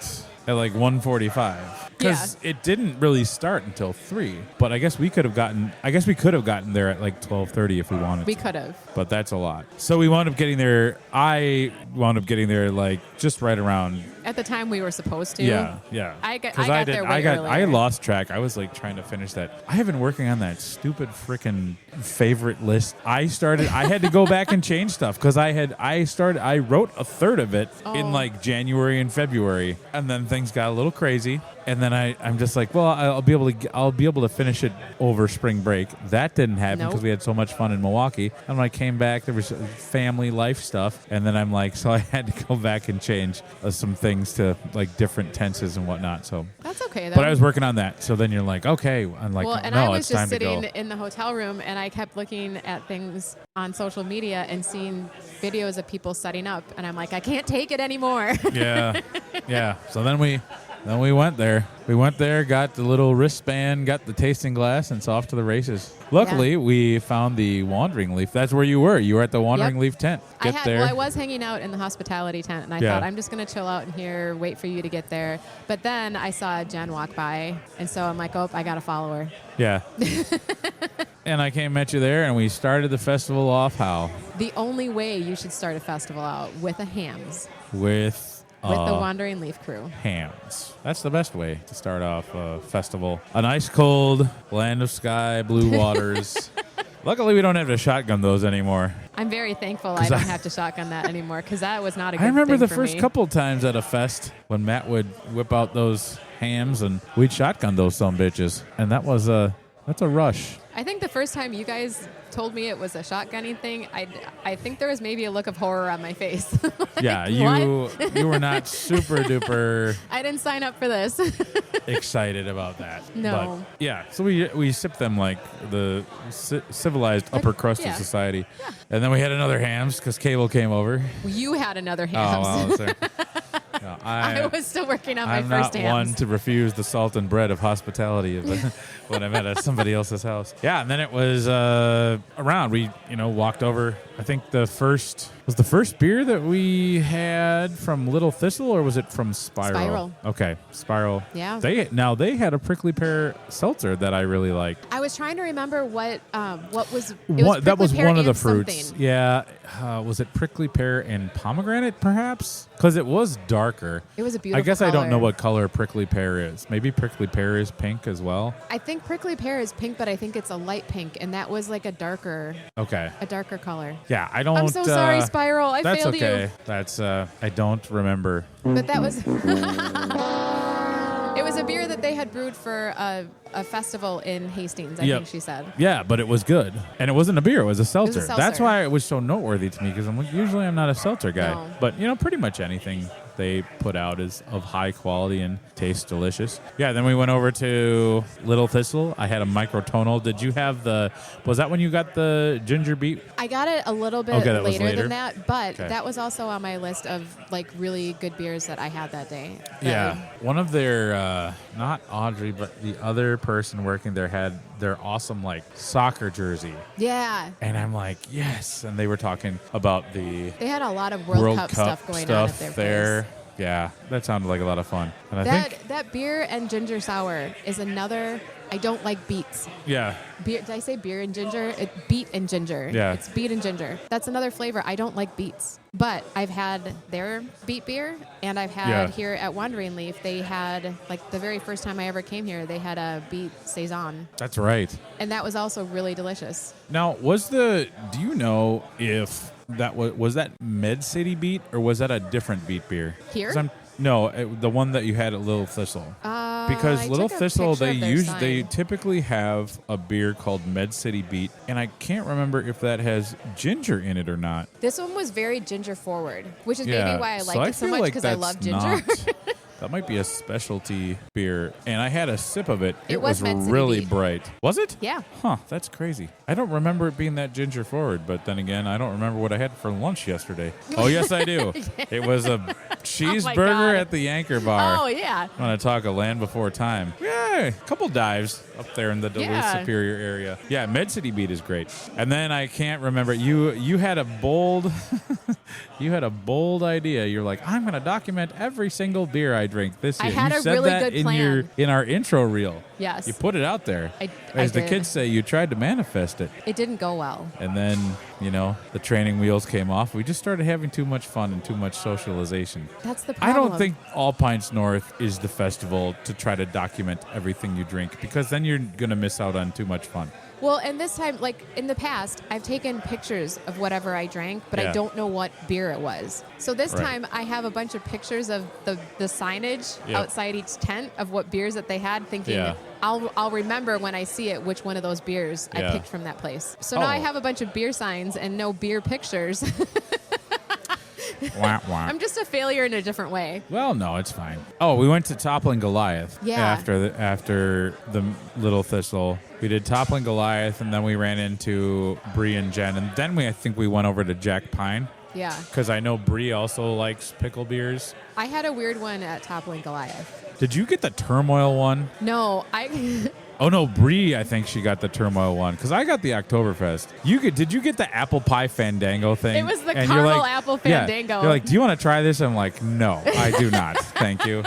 at 1:45 because it didn't really start until 3. But I guess we could have gotten there at 12:30 if we wanted. We could have. But that's a lot. So we wound up getting there. I wound up getting there just right around At the time, we were supposed to. Yeah. I got there way earlier. I lost track. I was like trying to finish that. I have been working on that stupid freaking favorite list. I had to go back and change stuff because I wrote a third of it in like January and February, and then things got a little crazy. And then I'm just like, well, I'll be able to finish it over spring break. That didn't happen because we had so much fun in Milwaukee. And when I came back, there was family life stuff. And then I'm like, so I had to go back and change some things to like different tenses and whatnot. So that's okay though. But I was working on that. So then you're like, okay. I'm like, well, and no, I was it's time just sitting to go. in the hotel room, and I kept looking at things on social media and seeing videos of people setting up, and I'm like, I can't take it anymore. Yeah. So then we went there. We went there, got the little wristband, got the tasting glass, and it's off to the races. Luckily, we found the Wandering Leaf. That's where you were. You were at the Wandering Leaf tent. I was hanging out in the hospitality tent, and I thought, I'm just going to chill out in here, wait for you to get there. But then I saw Jen walk by, and so I'm like, oh, I got to follow her. Yeah. And I came and met you there, and we started the festival off how? The only way you should start a festival out with a hams. With the Wandering Leaf crew. Hams. That's the best way to start off a festival. An ice cold land of sky, blue waters. Luckily, we don't have to shotgun those anymore. I'm very thankful I don't have to shotgun that anymore because that was not a good thing. I remember the for first me. couple times at a fest when Matt would whip out those hams and we'd shotgun those some bitches, and that's a rush. I think the first time you guys told me it was a shotgunning thing, I think there was maybe a look of horror on my face. Like, yeah, you were not super duper. I didn't sign up for this. Excited about that. No. But yeah, so we sipped them like the civilized upper crust of society. Yeah. And then we had another hams because Cable came over. You had another hams. Oh, wow, sorry. No, I was still working on my I'm first not hams. one to refuse the salt and bread of hospitality when I'm at somebody else's house. Yeah, and then it was around. We walked over. I think the first beer that we had from Little Thistle, or was it from Spiral? Okay, Spiral. Yeah. They had a prickly pear seltzer that I really liked. I was trying to remember what was. That was one of the fruits. Something. Yeah, was it prickly pear and pomegranate, perhaps? Because it was darker. It was a beautiful. I guess color. I don't know what color prickly pear is. Maybe prickly pear is pink as well. I think prickly pear is pink, but I think it's a light pink, and that was like a darker. Okay. A darker color. Yeah, I don't. I'm so sorry, Spiral. I failed you. That's okay. That's I don't remember. But that was. It was a beer that they had brewed for a festival in Hastings, I think she said. Yeah, but it was good. And it wasn't a beer, it was a seltzer. It was a seltzer. That's why it was so noteworthy to me, because usually I'm not a seltzer guy. No. But, pretty much anything they put out is of high quality and tastes delicious. Yeah, then we went over to Little Thistle. I had a microtonal. Did you have was that when you got the ginger beet? I got it a little bit later than that, but that was also on my list of like really good beers that I had that day. Yeah, one of their, not Audrey, but the other person working there had their awesome like soccer jersey. Yeah. And I'm like, yes. And they were talking about they had a lot of World Cup stuff going on at their place. Yeah, that sounded like a lot of fun. And that beer and ginger sour is another. I don't like beets. Yeah. Beer, did I say beer and ginger? Beet and ginger. Yeah. It's beet and ginger. That's another flavor. I don't like beets. But I've had their beet beer, and I've had here at Wandering Leaf, they had, like the very first time I ever came here, they had a beet saison. That's right. And that was also really delicious. Now, do you know if that was that Med City beet, or was that a different beet beer? Here? No, the one that you had at Little Thistle. Because Little Thistle, they typically have a beer called Med City Beet, and I can't remember if that has ginger in it or not. This one was very ginger forward, which is maybe why I like it so much, because I love ginger. That might be a specialty beer. And I had a sip of it. It was Med City really Beet. bright. Was it? Yeah. Huh, that's crazy. I don't remember it being that ginger forward, but then again, I don't remember what I had for lunch yesterday. Oh, yes, I do. It was a cheeseburger at the Anchor Bar. Oh, yeah. I'm going to talk a land before time. Yeah, a couple dives up there in the Duluth Superior area. Yeah, Med City Beet is great. And then I can't remember. You had a bold You had a bold idea. You're like, I'm going to document every single beer I drink this year. I had you a said really that good plan. in our intro reel. Yes. You put it out there. As the kids say, you tried to manifest it. It didn't go well. And then, the training wheels came off. We just started having too much fun and too much socialization. That's the problem. I don't think All Pints North is the festival to try to document everything you drink, because then you're going to miss out on too much fun. Well, and this time, like in the past, I've taken pictures of whatever I drank, but I don't know what beer it was. So this time I have a bunch of pictures of the signage outside each tent of what beers that they had, thinking I'll remember when I see it which one of those beers I picked from that place. So now I have a bunch of beer signs and no beer pictures. Wah, wah. I'm just a failure in a different way. Well, no, it's fine. Oh, we went to Toppling Goliath after the Little Thistle. We did Toppling Goliath, and then we ran into Bree and Jen, and then I think we went over to Jack Pine. Yeah. Because I know Bree also likes pickle beers. I had a weird one at Toppling Goliath. Did you get the Turmoil one? No, Oh no, Bree, I think she got the Turmoil one, because I got the Oktoberfest. Did you get the apple pie fandango thing? It was the caramel apple fandango. Yeah, you're like, do you want to try this? I'm like, no, I do not. Thank you.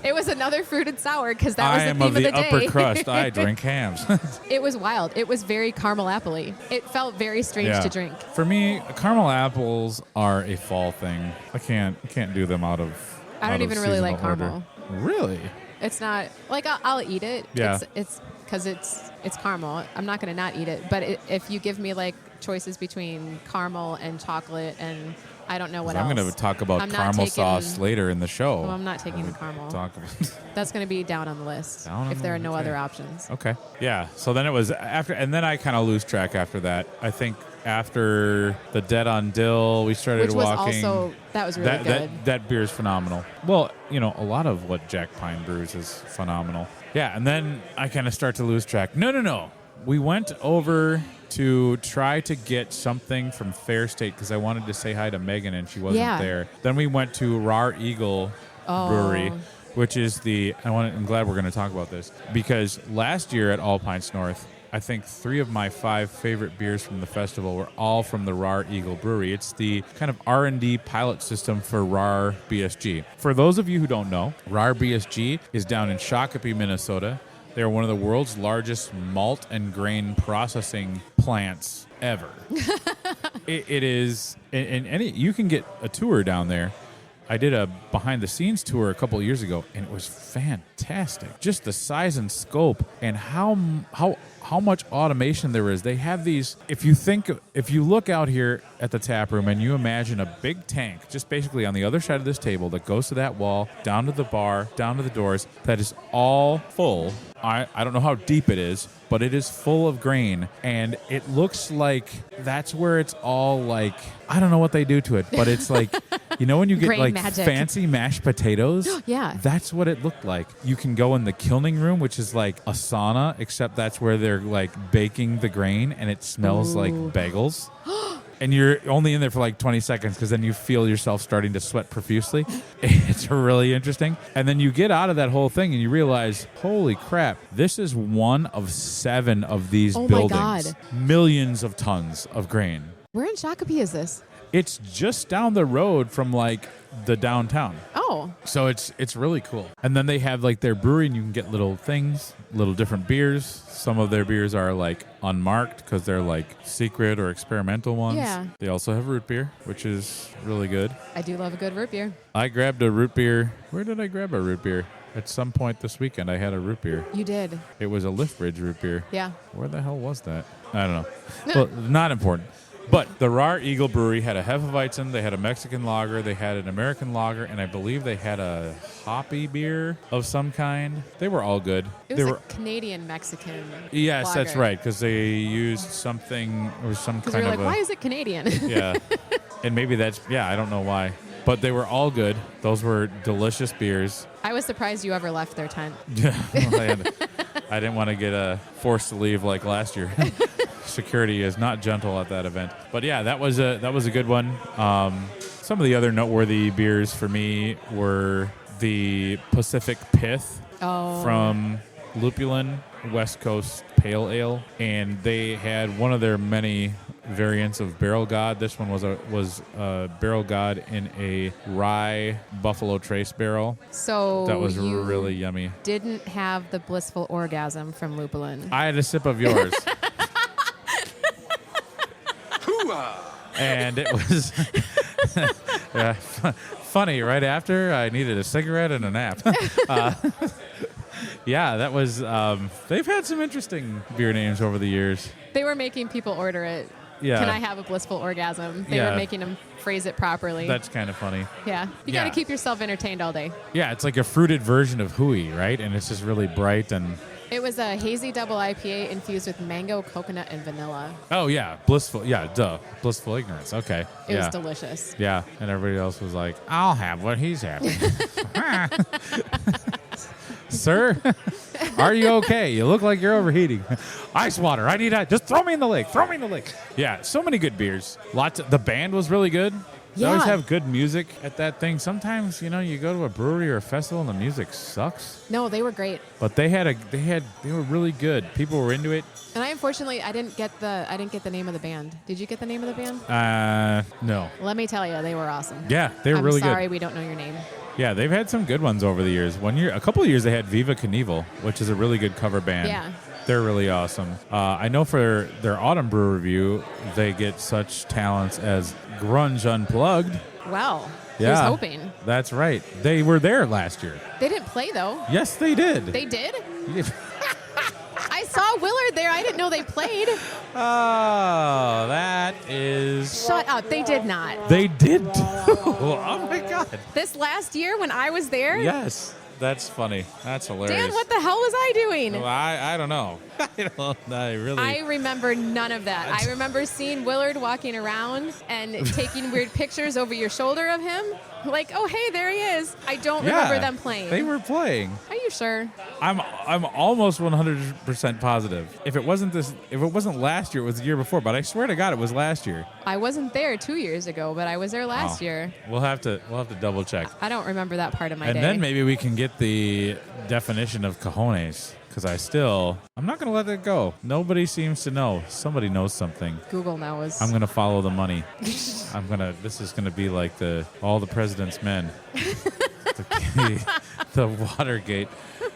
It was another fruited sour, because that was the theme of the day. upper crust. I drink hams. It was wild. It was very caramel apple-y. It felt very strange to drink. For me, caramel apples are a fall thing. I can't do them out of. I don't even really like caramel. Really? It's not like I'll eat it. Yeah. It's because it's caramel. I'm not going to not eat it. But if you give me like choices between caramel and chocolate and I don't know what else. I'm going to talk about caramel sauce later in the show. Well, I'm not taking the caramel. That's going to be down on the list if there are no other options. Okay. Yeah. So then it was after, and then I kind of lose track after that. I think after the Dead on Dill, we started walking. That was really good. That beer is phenomenal. Well, a lot of what Jack Pine brews is phenomenal. Yeah, and then I kind of start to lose track. No. We went over to try to get something from Fair State because I wanted to say hi to Megan and she wasn't there. Then we went to Rar Eagle Brewery, which is I'm glad we're going to talk about this because last year at All Pints North, I think 3 of my 5 favorite beers from the festival were all from the Rar Eagle Brewery. It's the kind of R&D pilot system for Rar BSG. For those of you who don't know, Rar BSG is down in Shakopee, Minnesota. They're one of the world's largest malt and grain processing plants ever. It is, and you can get a tour down there. I did a behind-the-scenes tour a couple of years ago, and it was fantastic. Just the size and scope and how much automation there is. They have these, if you look out here at the tap room and you imagine a big tank just basically on the other side of this table that goes to that wall, down to the bar, down to the doors, that is all full. I don't know how deep it is, but it is full of grain, and it looks like that's where it's all like, I don't know what they do to it, but it's like, when you get grain like magic. Fancy mashed potatoes? Yeah. That's what it looked like. You can go in the kilning room, which is like a sauna, except that's where they're like baking the grain, and it smells like bagels. And you're only in there for like 20 seconds because then you feel yourself starting to sweat profusely. It's really interesting. And then you get out of that whole thing and you realize, holy crap, this is one of 7 of these buildings. My God. Millions of tons of grain. Where in Shakopee is this? It's just down the road from like the downtown. Oh. So it's really cool. And then they have like their brewery and you can get little things, little different beers. Some of their beers are like unmarked because they're like secret or experimental ones. Yeah. They also have root beer, which is really good. I do love a good root beer. I grabbed a root beer. Where did I grab a root beer? At some point this weekend, I had a root beer. You did. It was a Liftbridge root beer. Yeah. Where the hell was that? I don't know. Well, not important. But the Rar Eagle Brewery had a Hefeweizen, they had a Mexican lager, they had an American lager, and I believe they had a hoppy beer of some kind. They were all good. It was a Canadian-Mexican Yes, lager. That's right, because they used something, or some kind of why is it Canadian? Yeah. And maybe I don't know why. But they were all good. Those were delicious beers. I was surprised you ever left their tent. Yeah. I didn't want to get forced to leave like last year. Security is not gentle at that event. But yeah, that was a good one. Some of the other noteworthy beers for me were the Pacific Pith from Lupulin West Coast Pale Ale, and they had one of their many variants of Barrel God. This one was a Barrel God in a rye Buffalo Trace barrel. So that was really yummy. Didn't have the blissful orgasm from Lupulin. I had a sip of yours. And it was funny. Right after, I needed a cigarette and a nap. Yeah, that was. They've had some interesting beer names over the years. They were making people order it. Yeah. Can I have a blissful orgasm? They were making them phrase it properly. That's kind of funny. Yeah. You got to keep yourself entertained all day. Yeah, it's like a fruited version of Hui, right? And it's just really bright and. It was a hazy double IPA infused with mango, coconut, and vanilla. Oh, yeah. Blissful. Yeah, duh. Blissful ignorance. Okay. It was delicious. Yeah. And everybody else was like, I'll have what he's having. Sir, are you okay? You look like you're overheating. Ice water. I need that. Just throw me in the lake. Throw me in the lake. Yeah. So many good beers. The band was really good. They always have good music at that thing. Sometimes, you go to a brewery or a festival and the music sucks. No, they were great. But they were really good. People were into it. And unfortunately, I didn't get the name of the band. Did you get the name of the band? No. Let me tell you, they were awesome. Yeah, they were really good. I'm sorry we don't know your name. Yeah, they've had some good ones over the years. A couple of years they had Viva Knievel, which is a really good cover band. Yeah. They're really awesome. I know for their autumn brew review, they get such talents as Grunge Unplugged. Well, yeah, here's hoping. That's right. They were there last year. They didn't play, though. Yes, they did. They did? I saw Willard there. I didn't know they played. Oh, that is... Shut up. They did not. They did. Oh, my God. This last year when I was there? Yes. That's funny. That's hilarious. Dan, what the hell was I doing? Well, I don't know. I remember none of that. I remember seeing Willard walking around and taking weird pictures over your shoulder of him. Like, oh, hey, there he is. I don't remember them playing. They were playing. Are you sure? I'm almost 100% positive. If it wasn't last year, it was the year before. But I swear to God, it was last year. I wasn't there 2 years ago, but I was there last year. We'll have to double check. I don't remember that part of my day. And then maybe we can get the definition of cojones. Because I'm not going to let it go. Nobody seems to know. Somebody knows something. Google knows. I'm going to follow the money. This is going to be like all the president's men. the Watergate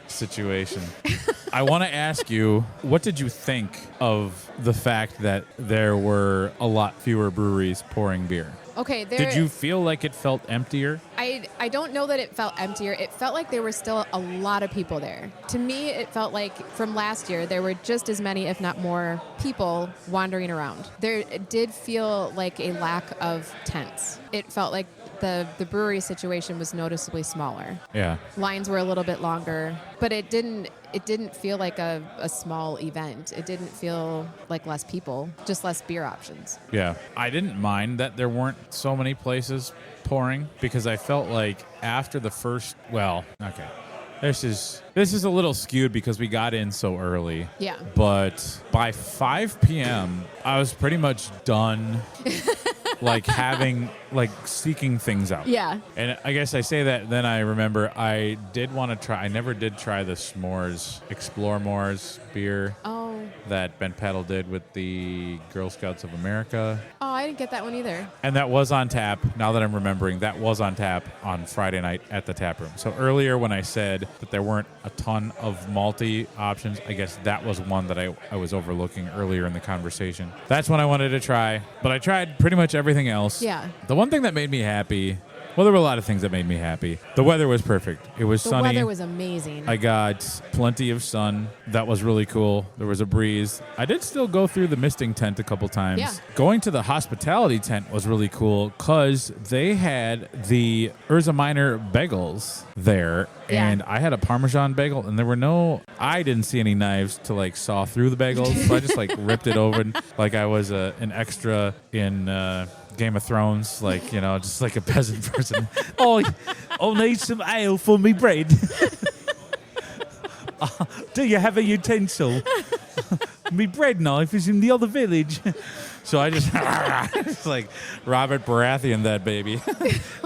situation. I want to ask you, what did you think of the fact that there were a lot fewer breweries pouring beer? Okay. Did you feel like it felt emptier? I don't know that it felt emptier. It felt like there were still a lot of people there. To me, it felt like from last year, there were just as many, if not more, people wandering around. There did feel like a lack of tents. It felt like the brewery situation was noticeably smaller. Yeah. Lines were a little bit longer, but it didn't feel like a small event. It didn't feel like less people, just less beer options. Yeah. I didn't mind that there weren't so many places pouring because I felt like after the first, okay. This is a little skewed because we got in so early. Yeah. But by 5 p.m., I was pretty much done seeking things out. Yeah. And I guess I say that, then I remember I never did try the s'mores, Explore More's beer. Oh. That Ben Paddle did with the Girl Scouts of America. Oh, I didn't get that one either. And that was on tap. Now that I'm remembering, that was on tap on Friday night at the tap room. So earlier when I said that there weren't a ton of malty options, I guess that was one that I was overlooking earlier in the conversation. That's one I wanted to try. But I tried pretty much everything else. Yeah. The one thing that made me happy... Well, there were a lot of things that made me happy. The weather was perfect. It was sunny. The weather was amazing. I got plenty of sun. That was really cool. There was a breeze. I did still go through the misting tent a couple times. Yeah. Going to the hospitality tent was really cool because they had the Urza Minor bagels there. Yeah. And I had a Parmesan bagel, and I didn't see any knives to saw through the bagels. So I just ripped it open like I was an extra in... Game of Thrones, just like a peasant person. I'll need some ale for me bread. Do you have a utensil? Me bread knife is in the other village. So I just it's like Robert Baratheon that baby,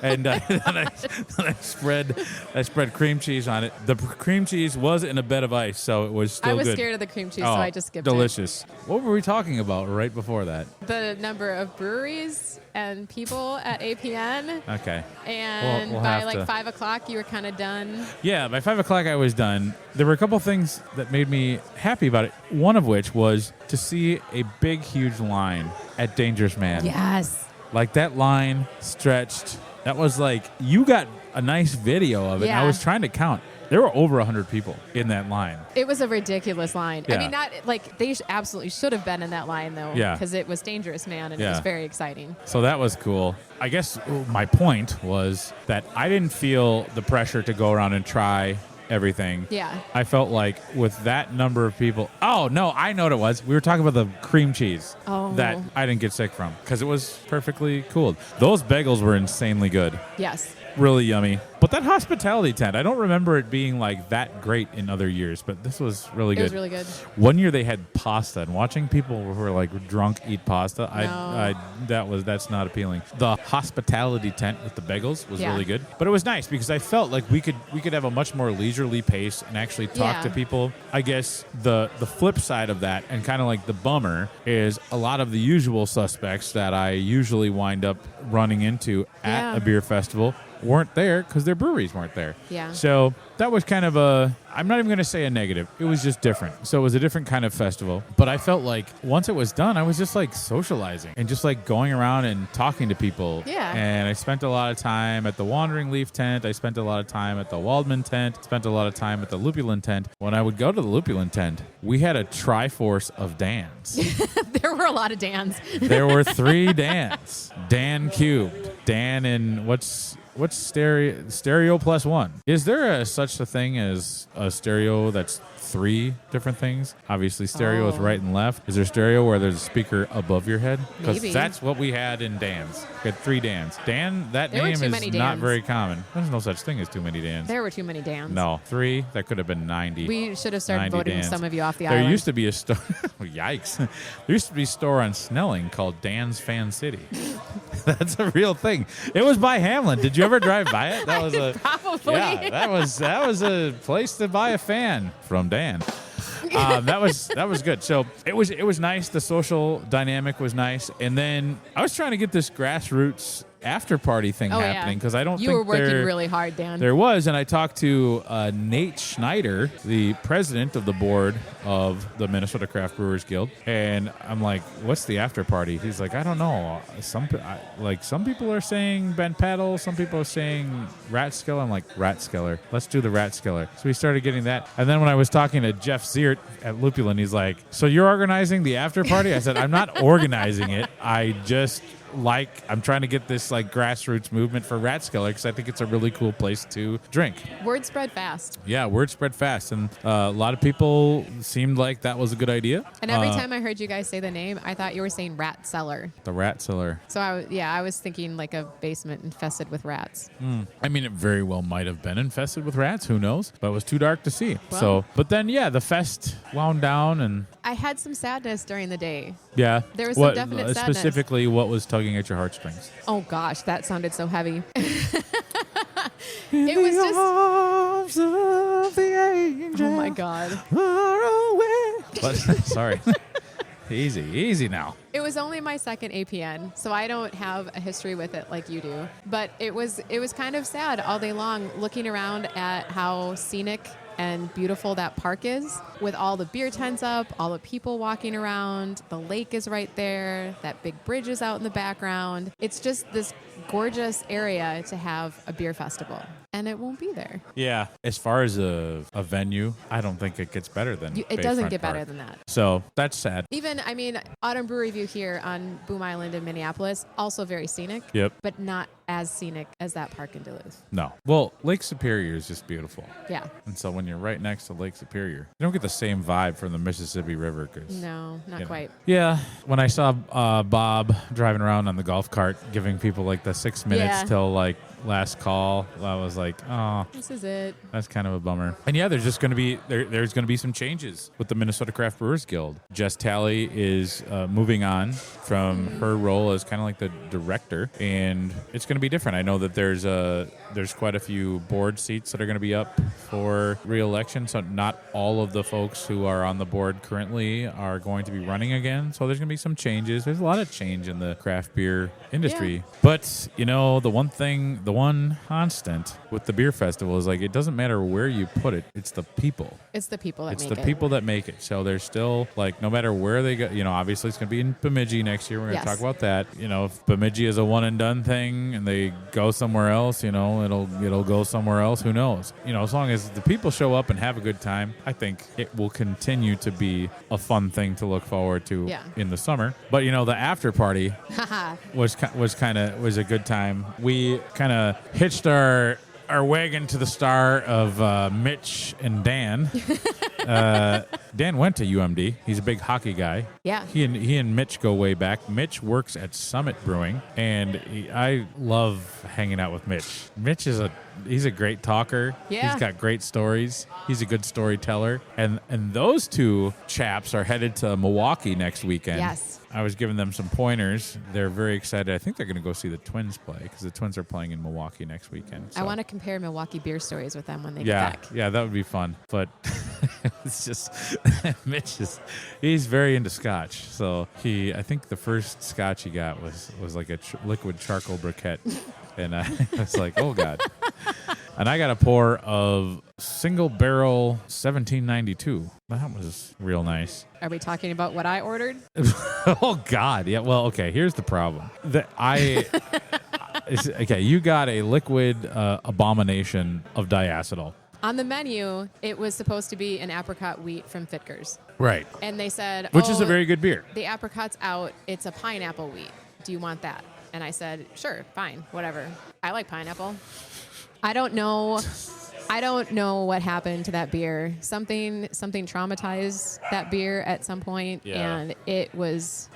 and then I spread cream cheese on it. The cream cheese was in a bed of ice, so it was still good. I was scared of the cream cheese, so I just skipped delicious. What were we talking about right before that? the number of breweries and people at APN. Okay. And we'll by like 5 o'clock, you were kind of done. Yeah, by 5 o'clock I was done. There were a couple things that made me happy about it. One of which was to see a big, huge line at Dangerous Man. Yes. Like that line stretched. That was like, you got a nice video of it. Yeah. And I was trying to count. There were over 100 people in that line. It was a ridiculous line. Yeah. I mean, not like they absolutely should have been in that line though. Yeah. Because it was Dangerous Man and it was very exciting. So that was cool. I guess my point was that I didn't feel the pressure to go around and try everything. Yeah. I felt like with that number of people. Oh, no, I know what it was. We were talking about the cream cheese that I didn't get sick from because it was perfectly cooled. Those bagels were insanely good. Yes. Really yummy. But that hospitality tent, I don't remember it being like that great in other years, but this was really good. It was really good. One year they had pasta, and watching people who were like drunk eat pasta, that's not appealing. The hospitality tent with the bagels was really good, but it was nice because I felt like we could have a much more leisurely pace and actually talk to people. I guess the flip side of that, and kind of like the bummer, is a lot of the usual suspects that I usually wind up running into at a beer festival weren't there because their breweries weren't there. Yeah. So that was kind of I'm not even going to say a negative. It was just different. So it was a different kind of festival. But I felt like once it was done, I was just like socializing and just like going around and talking to people. Yeah. And I spent a lot of time at the Wandering Leaf tent. I spent a lot of time at the Waldman tent. Spent a lot of time at the Lupulin tent. When I would go to the Lupulin tent, we had a triforce of Dans. There were a lot of Dans. There were 3 Dans. Dan cubed. Dan in what's stereo plus 1? Is there such a thing as a stereo that's 3 different things? Obviously, stereo is right and left. Is there stereo where there's a speaker above your head? Because that's what we had in Dan's. We had 3 Dan's. Dan, that name is not very commman. There's no such thing as too many Dan's. There were too many Dan's. No, 3. That could have been 90. We should have started voting Dan's. some of you off the island. There used to be a store. Yikes! There used to be a store on Snelling called Dan's Fan City. That's a real thing. It was by Hamlin. Did you ever drive by it? That was probably. Yeah, that was a place to buy a fan from Dan. That was good. So it was nice. The social dynamic was nice, and then I was trying to get this grassroots after party thing happening because I don't think you were working really hard, Dan. There was, and I talked to Nate Schneider, the president of the board of the Minnesota Craft Brewers Guild, and I'm like, "What's the after party?" He's like, "I don't know. Some people are saying Ben Paddle, some people are saying Ratskeller." I'm like, "Ratskeller, let's do the Ratskeller." So we started getting that, and then when I was talking to Jeff Ziert at Lupulin, he's like, "So you're organizing the after party?" I said, "I'm not organizing it. I'm trying to get this like grassroots movement for Ratskeller because I think it's a really cool place to drink." Word spread fast. Yeah, word spread fast, and a lot of people seemed like that was a good idea. And every time I heard you guys say the name, I thought you were saying Rat Cellar. The Rat Cellar. So I was thinking like a basement infested with rats. I mean, it very well might have been infested with rats. Who knows? But it was too dark to see. Well, but then the fest wound down, and I had some sadness during the day. Yeah. There was some definite sadness. Specifically, what was tugging at your heartstrings? Oh gosh, that sounded so heavy. It was just arms of the angel. Oh my God. Sorry. Easy now. It was only my second APN, so I don't have a history with it like you do. But it was kind of sad all day long looking around at how scenic and beautiful that park is, with all the beer tents up, all the people walking around, the lake is right there, that big bridge is out in the background. It's just this gorgeous area to have a beer festival, and it won't be there. Yeah, as far as a venue, I don't think it gets better than it doesn't get Park. better than that. So that's sad. Even, Autumn Brewery View here on Boom Island in Minneapolis, also very scenic. Yep. But not as scenic as that park in Duluth. No. Well, Lake Superior is just beautiful. Yeah. And so when you're right next to Lake Superior, you don't get the same vibe from the Mississippi River. No, not quite. Yeah. When I saw Bob driving around on the golf cart, giving people like the 6 minutes till like last call, I was like, oh, this is it. That's kind of a bummer. And yeah, there's just going to be there's going to be some changes with the Minnesota Craft Brewers Guild. Jess Talley is moving on from her role as kind of like the director, and it's going to be different. I know that there's quite a few board seats that are going to be up for re-election, so not all of the folks who are on the board currently are going to be running again. So there's going to be some changes. There's a lot of change in the craft beer industry. Yeah. But, the one constant with the beer festival is like it doesn't matter where you put it, it's the people. It's the people that make it. It's the people that make it. So there's still, like, no matter where they go, obviously it's going to be in Bemidji next year. We're going to talk about that. If Bemidji is a one and done thing and they go somewhere else, it'll go somewhere else. Who knows? As long as the people show up and have a good time, I think it will continue to be a fun thing to look forward to in the summer. But, the after party was a good time. We kind of hitched our wagon to the star of Mitch and Dan. Dan went to UMD. He's a big hockey guy. Yeah. He and Mitch go way back. Mitch works at Summit Brewing, and I love hanging out with Mitch. Mitch he's a great talker. Yeah. He's got great stories. He's a good storyteller. And those two chaps are headed to Milwaukee next weekend. Yes. I was giving them some pointers. They're very excited. I think they're going to go see the Twins play because the Twins are playing in Milwaukee next weekend. So. I want to compare Milwaukee beer stories with them when they get back. Yeah, that would be fun. But it's just Mitch he's very into Scotch. So I think the first Scotch he got was like a liquid charcoal briquette, and I was like, oh God. And I got a pour of single barrel 1792. That was real nice. Are we talking about what I ordered? Oh God, yeah. Well, okay. Here's the problem. Okay, you got a liquid abomination of diacetyl. On the menu, it was supposed to be an apricot wheat from Fitger's. Right. And they said, which is a very good beer. The apricot's out. It's a pineapple wheat. Do you want that? And I said, sure, fine, whatever. I like pineapple. I don't know what happened to that beer. Something traumatized that beer at some point, and it was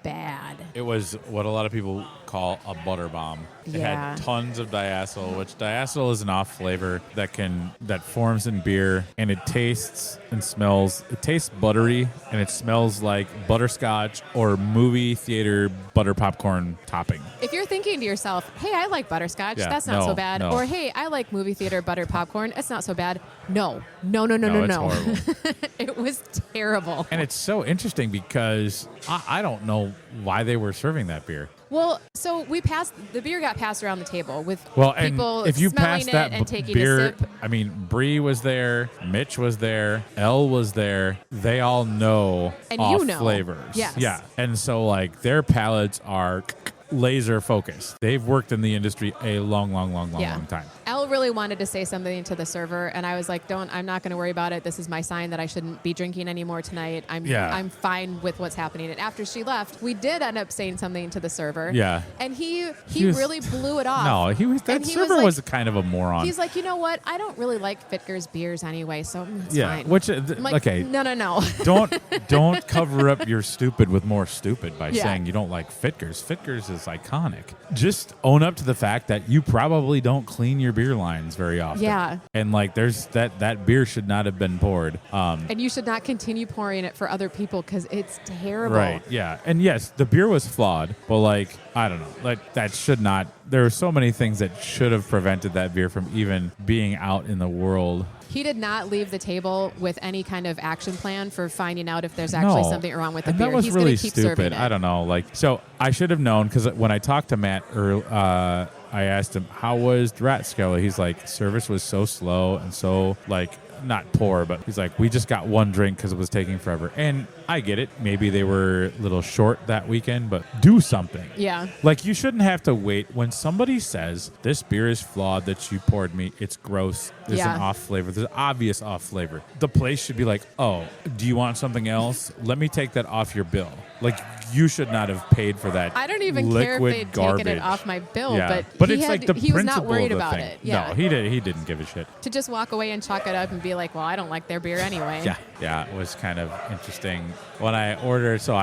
bad. It was what a lot of people call a butter bomb. It had tons of diacetyl, which diacetyl is an off flavor that forms in beer, and it tastes and smells. It tastes buttery, and it smells like butterscotch or movie theater butter popcorn topping. If you're thinking to yourself, hey, I like butterscotch, that's not so bad. No. Or hey, I like movie theater butter popcorn, it's not so bad. No. It's horrible. It was terrible. And it's so interesting because I don't know why they were serving that beer. Well, so the beer got passed around the table with people and if you smelling passed that it and taking beer, a sip. I mean, Bree was there, Mitch was there, Elle was there. They all know flavors. Yes. Yeah. And so like their palates are laser focused. They've worked in the industry a long time. Elle really wanted to say something to the server, and I was like, I'm not going to worry about it. This is my sign that I shouldn't be drinking anymore tonight. I'm fine with what's happening. And after she left, we did end up saying something to the server. Yeah. And he really blew it off. No, that server was kind of a moron. He's like, you know what? I don't really like Fitger's beers anyway, so it's fine. Which, okay. No. Don't cover up your stupid with more stupid by saying you don't like Fitger's. Fitger's is iconic. Just own up to the fact that you probably don't clean your beer lines very often. Yeah. And like there's that beer should not have been poured. And you should not continue pouring it for other people because it's terrible. Right. Yeah. And yes, the beer was flawed, but like, I don't know, like that should not, there are so many things that should have prevented that beer from even being out in the world. He did not leave the table with any kind of action plan for finding out if there's actually something wrong with the beer. That was He's really going to keep stupid. serving it. I don't know. Like, so I should have known because when I talked to Matt I asked him, how was the rat skelly? He's like, service was so slow and so like not poor, but he's like, we just got one drink because it was taking forever. And I get it. Maybe they were a little short that weekend, but do something. Yeah. Like you shouldn't have to wait. When somebody says this beer is flawed that you poured me, it's gross. There's an off flavor. There's an obvious off flavor. The place should be like, oh, do you want something else? Let me take that off your bill. Like you should not have paid for that. I don't even care if they'd taken it off my bill, but it's like the he was not principle worried of the about thing. it. Yeah. No, he didn't give a shit. To just walk away and chalk it up and be like, well, I don't like their beer anyway. Yeah, it was kind of interesting when I ordered. So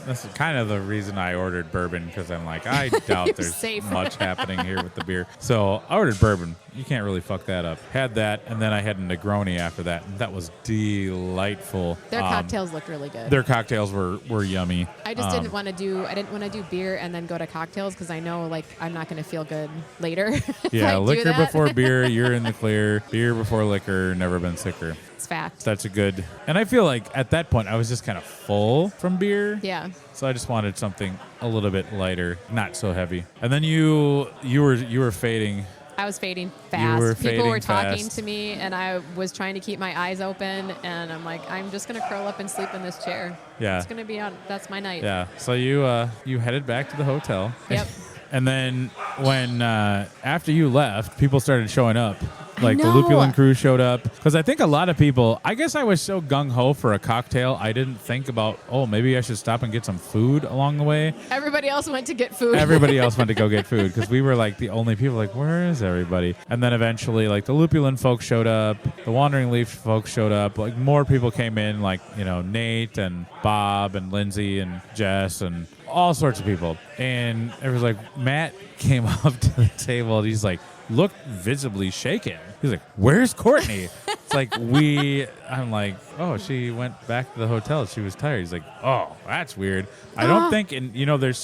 this is kind of the reason I ordered bourbon, because I'm like, I doubt there's much happening here with the beer. So I ordered bourbon. You can't really fuck that up. Had that, and then I had a Negroni after that. And that was delightful. Their cocktails looked really good. Their cocktails were yummy. I just didn't want to do beer and then go to cocktails, because I know like I'm not going to feel good later. Yeah, liquor before beer, you're in the clear. Beer before liquor, never been sicker. It's fact. That's a good. And I feel like at that point I was just kind of full from beer. Yeah. So I just wanted something a little bit lighter, not so heavy. And then you were fading. I was fading fast. People were talking fast to me, and I was trying to keep my eyes open, and I'm like, I'm just going to curl up and sleep in this chair. Yeah. It's going to be that's my night. Yeah. So you headed back to the hotel. Yep. And then when after you left, people started showing up. Like the Lupulin crew showed up. Because I think a lot of people, I guess I was so gung-ho for a cocktail, I didn't think about, maybe I should stop and get some food along the way. Everybody else went to get food. Everybody else went to go get food, because we were like the only people like, where is everybody? And then eventually like the Lupulin folks showed up. The Wandering Leaf folks showed up. Like more people came in, like, Nate and Bob and Lindsay and Jess and all sorts of people. And it was like Matt came up to the table and he's like, looked visibly shaken. He's like, where's Courtney? It's like I'm like, oh, she went back to the hotel. She was tired. He's like, oh, that's weird. I don't think, and there's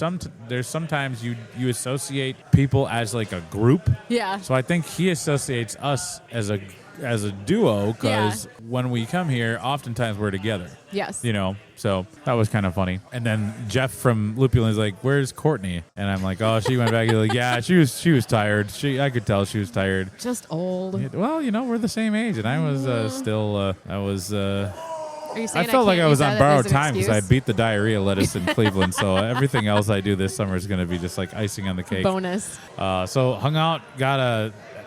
sometimes you associate people as like a group. Yeah. So I think he associates us as a duo, because when we come here, oftentimes we're together. Yes. So that was kind of funny. And then Jeff from Lupulin is like, where's Courtney? And I'm like, oh, she went back. He's like, yeah, she was tired. I could tell she was tired. Just old. Well, we're the same age, and I was still. I was. Are you saying I felt like I was on borrowed time because I beat the diarrhea lettuce in Cleveland. So everything else I do this summer is going to be just like icing on the cake. Bonus. So hung out,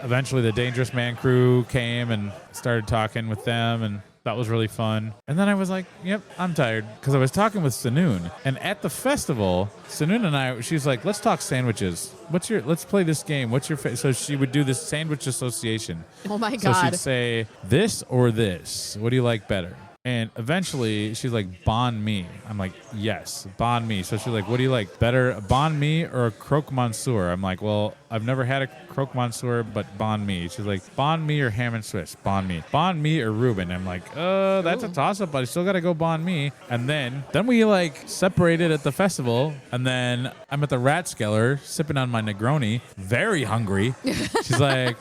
eventually the Dangerous Man crew came and started talking with them, and that was really fun. And then I was like, yep, I'm tired, because I was talking with Sanoon. And at the festival, Sanoon and she's like, let's talk sandwiches. Let's play this game. What's your so she would do this sandwich association. Oh my God. So she'd say, this or this. What do you like better? And eventually, she's like, banh mi. I'm like, yes, banh mi. So she's like, what do you like better, banh mi or a croque monsieur? I'm like, well, I've never had a croque monsieur, but banh mi. She's like, banh mi or ham and Swiss? Banh mi. Banh mi or Reuben? I'm like, that's a toss-up, but I still got to go banh mi. And then we like separated at the festival, and then I'm at the Ratskeller sipping on my Negroni, very hungry. She's like,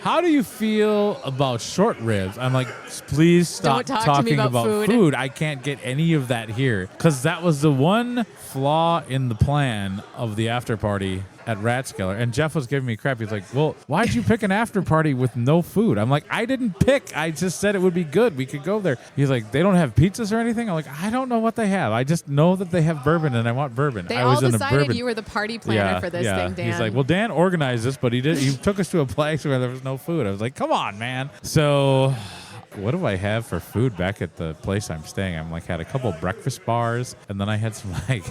how do you feel about short ribs? I'm like, please stop talking about food. I can't get any of that here, because that was the one flaw in the plan of the after party at Ratskeller. And Jeff was giving me crap. He's like, well, why'd you pick an after party with no food? I'm like, I didn't pick. I just said it would be good. We could go there. He's like, they don't have pizzas or anything? I'm like, I don't know what they have. I just know that they have bourbon, and I want bourbon. They all decided you were the party planner for this thing, Dan. He's like, well, Dan organized this, but he took us to a place where there was no food. I was like, come on, man. So what do I have for food back at the place I'm staying? I'm like, had a couple breakfast bars, and then I had some like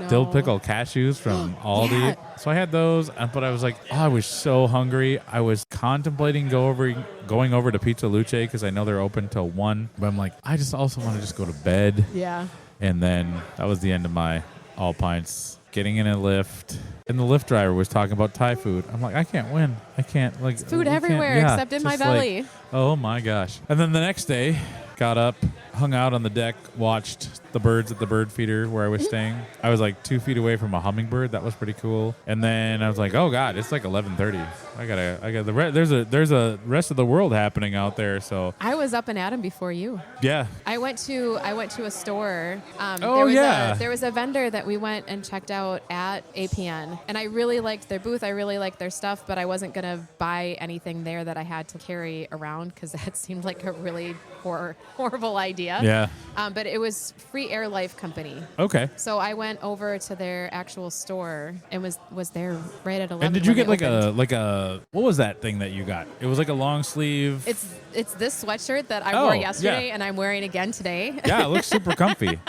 dill pickle cashews from Aldi. Yeah. So I had those, but I was like, I was so hungry. I was contemplating going over to Pizza Luce, because I know they're open till 1. But I'm like, I just also want to just go to bed. Yeah. And then that was the end of my All Pints. Getting in a lift, and the Lyft driver was talking about Thai food. I'm like, I can't win. I can't, like, it's food everywhere except in my belly. Oh my gosh. And then the next day, got up, hung out on the deck, watched the birds at the bird feeder where I was staying. I was like 2 feet away from a hummingbird. That was pretty cool. And then I was like, oh God, it's like 11:30. I got there's a rest of the world happening out there. So I was up and at 'em before you. Yeah. I went to a store. There was a vendor that we went and checked out at APN, and I really liked their booth. I really liked their stuff, but I wasn't gonna buy anything there that I had to carry around, because that seemed like a really horrible idea. Yeah. But it was Free Air Life Company. Okay. So I went over to their actual store and was there right at 11. And did you get like a what was that thing that you got? It was like a long sleeve. It's this sweatshirt that I wore yesterday and I'm wearing again today. Yeah, it looks super comfy.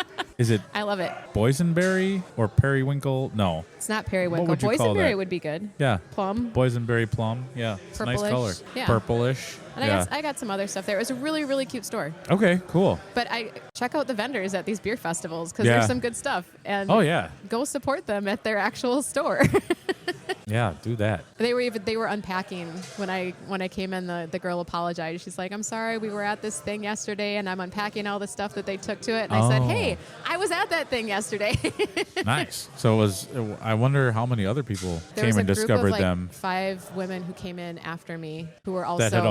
Is it I love it. boysenberry or periwinkle? No. It's not periwinkle. What would you call Boysenberry that? would be good. Yeah. Plum. Boysenberry plum. Yeah. It's a nice Purplish. color. Yeah. Purplish. And yeah. I got some other stuff there. It was a really, really cute store. Okay, cool. But I check out the vendors at these beer festivals because Yeah. there's some good stuff. And Oh, yeah. go support them at their actual store. Yeah, do that. They were unpacking when I came in. The girl apologized. She's like, "I'm sorry, we were at this thing yesterday, and I'm unpacking all the stuff that they took to it." And I said, "Hey, I was at that thing yesterday." Nice. So I wonder how many other people There came was a and group discovered of like them. 5 women who came in after me who were also That had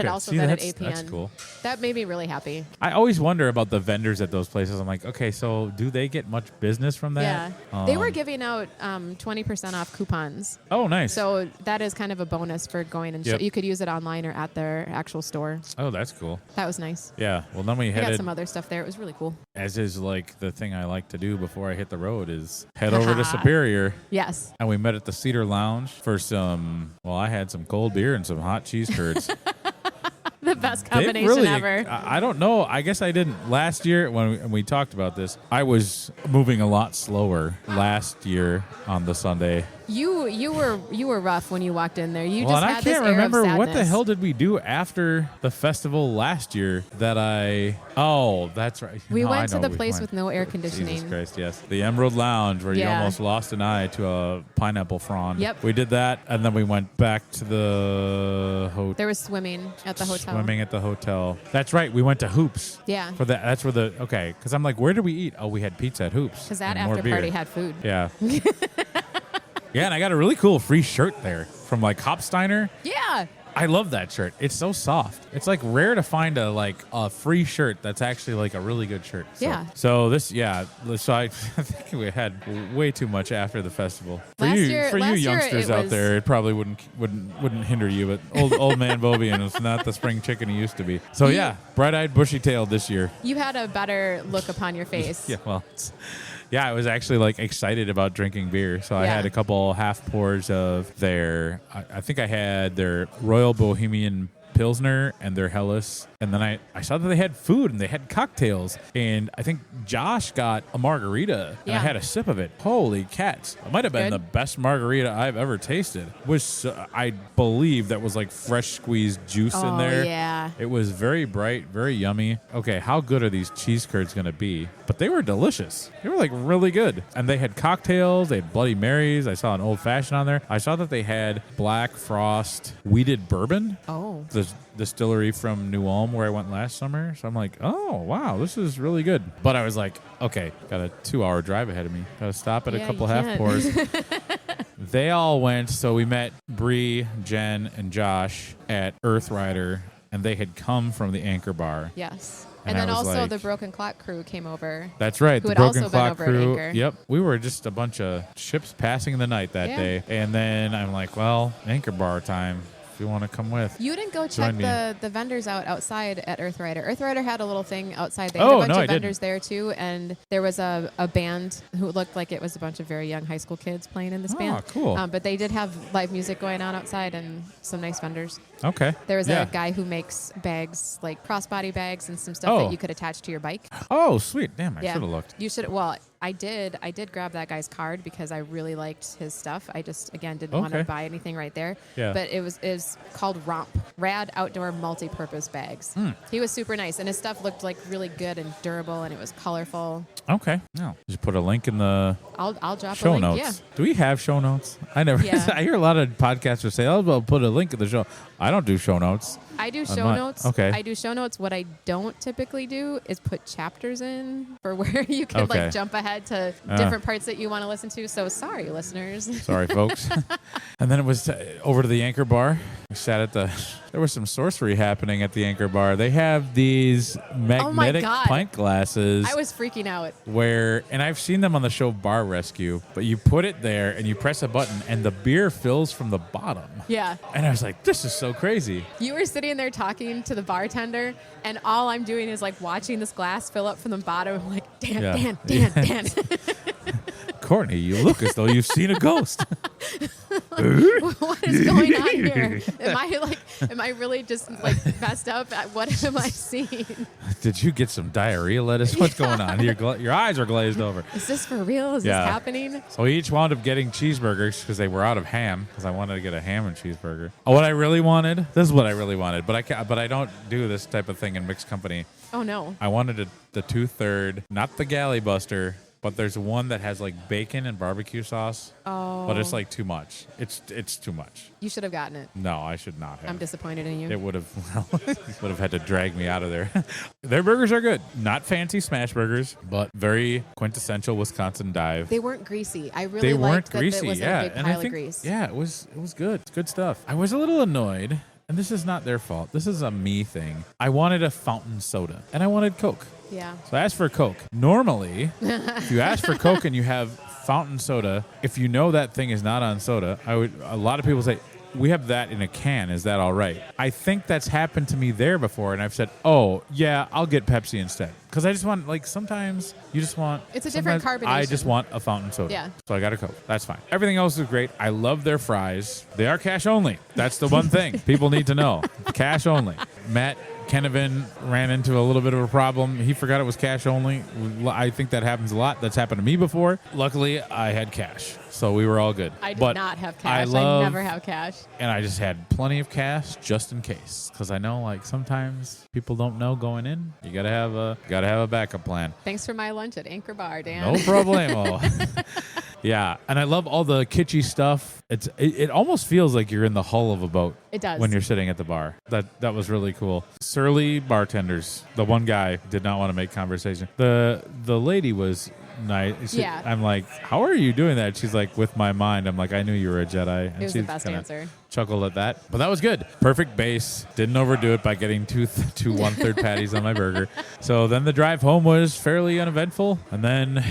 also been See, at that's APN. cool. That made me really happy. I always wonder about the vendors at those places. I'm like, okay, so do they get much business from that? Yeah, they were giving out 20% off coupons. Oh, nice. So that is kind of a bonus for going and Yep. you could use it online or at their actual store. Oh, that's cool. That was nice. Yeah. Well, then we I got headed, some other stuff there. It was really cool. as is like the thing I like to do before I hit the road, is head over to Superior. Yes. And we met at the Cedar Lounge for I had some cold beer and some hot cheese curds. The best They've combination really, ever. I don't know. I guess I didn't. Last year, when we talked about this, I was moving a lot slower last year on the Sunday. You were rough when you walked in there. You Well, just and had I this can't air remember of sadness. what the hell did we do after the festival last year that I... Oh, that's right. We No, I went to know the place went. with no air conditioning. Jesus Christ, yes. The Emerald Lounge, where you Yeah. almost lost an eye to a pineapple frond. Yep. We did that, and then we went back to the hotel. There was swimming at the hotel. Swimming at the hotel. That's right. We went to Hoops. Yeah. For that. That's where okay. Because I'm like, where did we eat? Oh, we had pizza at Hoops. Because that and more after beer. party had food. Yeah. Yeah, and I got a really cool free shirt there from like Hopsteiner. Yeah. I love that shirt. It's so soft. It's like rare to find a free shirt that's actually like a really good shirt. So, Yeah. So I think we had way too much after the festival. For Last you year youngsters it out was- there, it probably wouldn't hinder you. But old man Bobian is not the spring chicken he used to be. So yeah, bright-eyed, bushy-tailed this year. You had a better look upon your face. Yeah, well, yeah, I was actually like excited about drinking beer. So I Yeah. had a couple half pours of I think I had their Royal Bohemian Pilsner and their Helles. And then I saw that they had food and they had cocktails. And I think Josh got a margarita. And I Yeah. had a sip of it. Holy cats. It might have been Good. the best margarita I've ever tasted. I believe that was like fresh squeezed juice in Oh, there. yeah. It was very bright, very yummy. Okay, how good are these cheese curds going to be? But they were delicious. They were like really good. And they had cocktails. They had Bloody Marys. I saw an old fashioned on there. I saw that they had Black Frost wheated bourbon. Oh. The distillery from New Ulm where I went last summer. So I'm like, oh, wow, this is really good. But I was like, okay, got a 2-hour drive ahead of me. Got to stop at a Yeah, couple you half can't. pours. They all went. So we met Bree, Jen, and Josh at Earth Rider, and they had come from the Anchor Bar. Yes. And And then I was also like- the Broken Clock crew came over. That's right. Who The had Broken also been Clock over at crew. Anchor. Yep. We were just a bunch of ships passing the night that Yeah. day. And then I'm like, well, Anchor Bar time. If you want to come with. You didn't go Join check me. the vendors outside at Earth Rider. Earth Rider had a little thing outside. They Oh, had a bunch no, I of didn't. vendors there too, and there was a band who looked like it was a bunch of very young high school kids playing in this Oh, band. cool. But they did have live music going on outside and some nice vendors. Okay. There was Yeah. a guy who makes bags, like crossbody bags and some stuff Oh. that you could attach to your bike. Oh, sweet. Damn, I Yeah. should have looked. You should. Well, I did grab that guy's card because I really liked his stuff. I just, again, didn't want to Okay. buy anything right there. Yeah. But it was called Romp, Rad Outdoor Multi-Purpose Bags. He was super nice, and his stuff looked like really good and durable, and it was colorful. Okay. No. Just put a link in the I'll drop show a link. notes. Yeah. Do we have show notes? I never. Yeah. I hear a lot of podcasters say, "Oh, well, put a link in the show." I don't do show notes. I do I'm show not- notes. okay. I do show notes. What I don't typically do is put chapters in for where you can Okay. like jump ahead to different parts that you want to listen to. So sorry, listeners. Sorry, folks. And then it was over to the Anchor Bar. We sat at there was some sorcery happening at the Anchor Bar. They have these magnetic God. pint glasses I was freaking out. and I've seen them on the show Bar Rescue, but you put it there and you press a button and the beer fills from the bottom. Yeah. And I was like, this is so crazy. You were sitting there talking to the bartender, and all I'm doing is like watching this glass fill up from the bottom. I'm like, Dan. Courtney, you look as though you've seen a ghost. What is going on here? Am I really just like messed up? What am I seeing? Did you get some diarrhea, lettuce? What's going on? Your eyes are glazed over. Is this for real? Is this happening? So we each wound up getting cheeseburgers because they were out of ham, because I wanted to get a ham and cheeseburger. What I really wanted, this is what I really wanted, but I don't do this type of thing in mixed company. Oh, no. I wanted the 2/3, not the Galley Buster, but there's one that has like bacon and barbecue sauce. Oh. But it's like too much. It's too much. You should have gotten it. No, I should not have. I'm disappointed in you. It would have had to drag me out of there. Their burgers are good. Not fancy smash burgers, but very quintessential Wisconsin dive. They weren't greasy. I really liked that it wasn't a big pile of grease. Yeah, it was good. It's good stuff. I was a little annoyed, and this is not their fault. This is a me thing. I wanted a fountain soda, and I wanted Coke. Yeah. So I asked for Coke. Normally, if you ask for Coke and you have fountain soda, if you know that thing is not on soda, a lot of people say, we have that in a can. Is that all right? I think that's happened to me there before, and I've said, oh, yeah, I'll get Pepsi instead. Because I just want, like, sometimes you just want... It's a different carbonation. I just want a fountain soda. Yeah. So I got a Coke. That's fine. Everything else is great. I love their fries. They are cash only. That's the one thing people need to know. Cash only. Matt Kenevin ran into a little bit of a problem. He forgot it was cash only. I think that happens a lot. That's happened to me before. Luckily, I had cash, so we were all good. I did not have cash. I never have cash. And I just had plenty of cash just in case, because I know like sometimes people don't know going in. You gotta have a backup plan. Thanks for my lunch at Anchor Bar, Dan. No problemo. Yeah, and I love all the kitschy stuff. It almost feels like you're in the hull of a boat. It does. When you're sitting at the bar. That was really cool. Surly bartenders. The one guy did not want to make conversation. The lady was nice. Yeah. I'm like, how are you doing that? She's like, with my mind. I'm like, I knew you were a Jedi. And it was the best answer. Chuckled at that. But that was good. Perfect base. Didn't overdo it by getting two 1/3 patties on my burger. So then the drive home was fairly uneventful. And then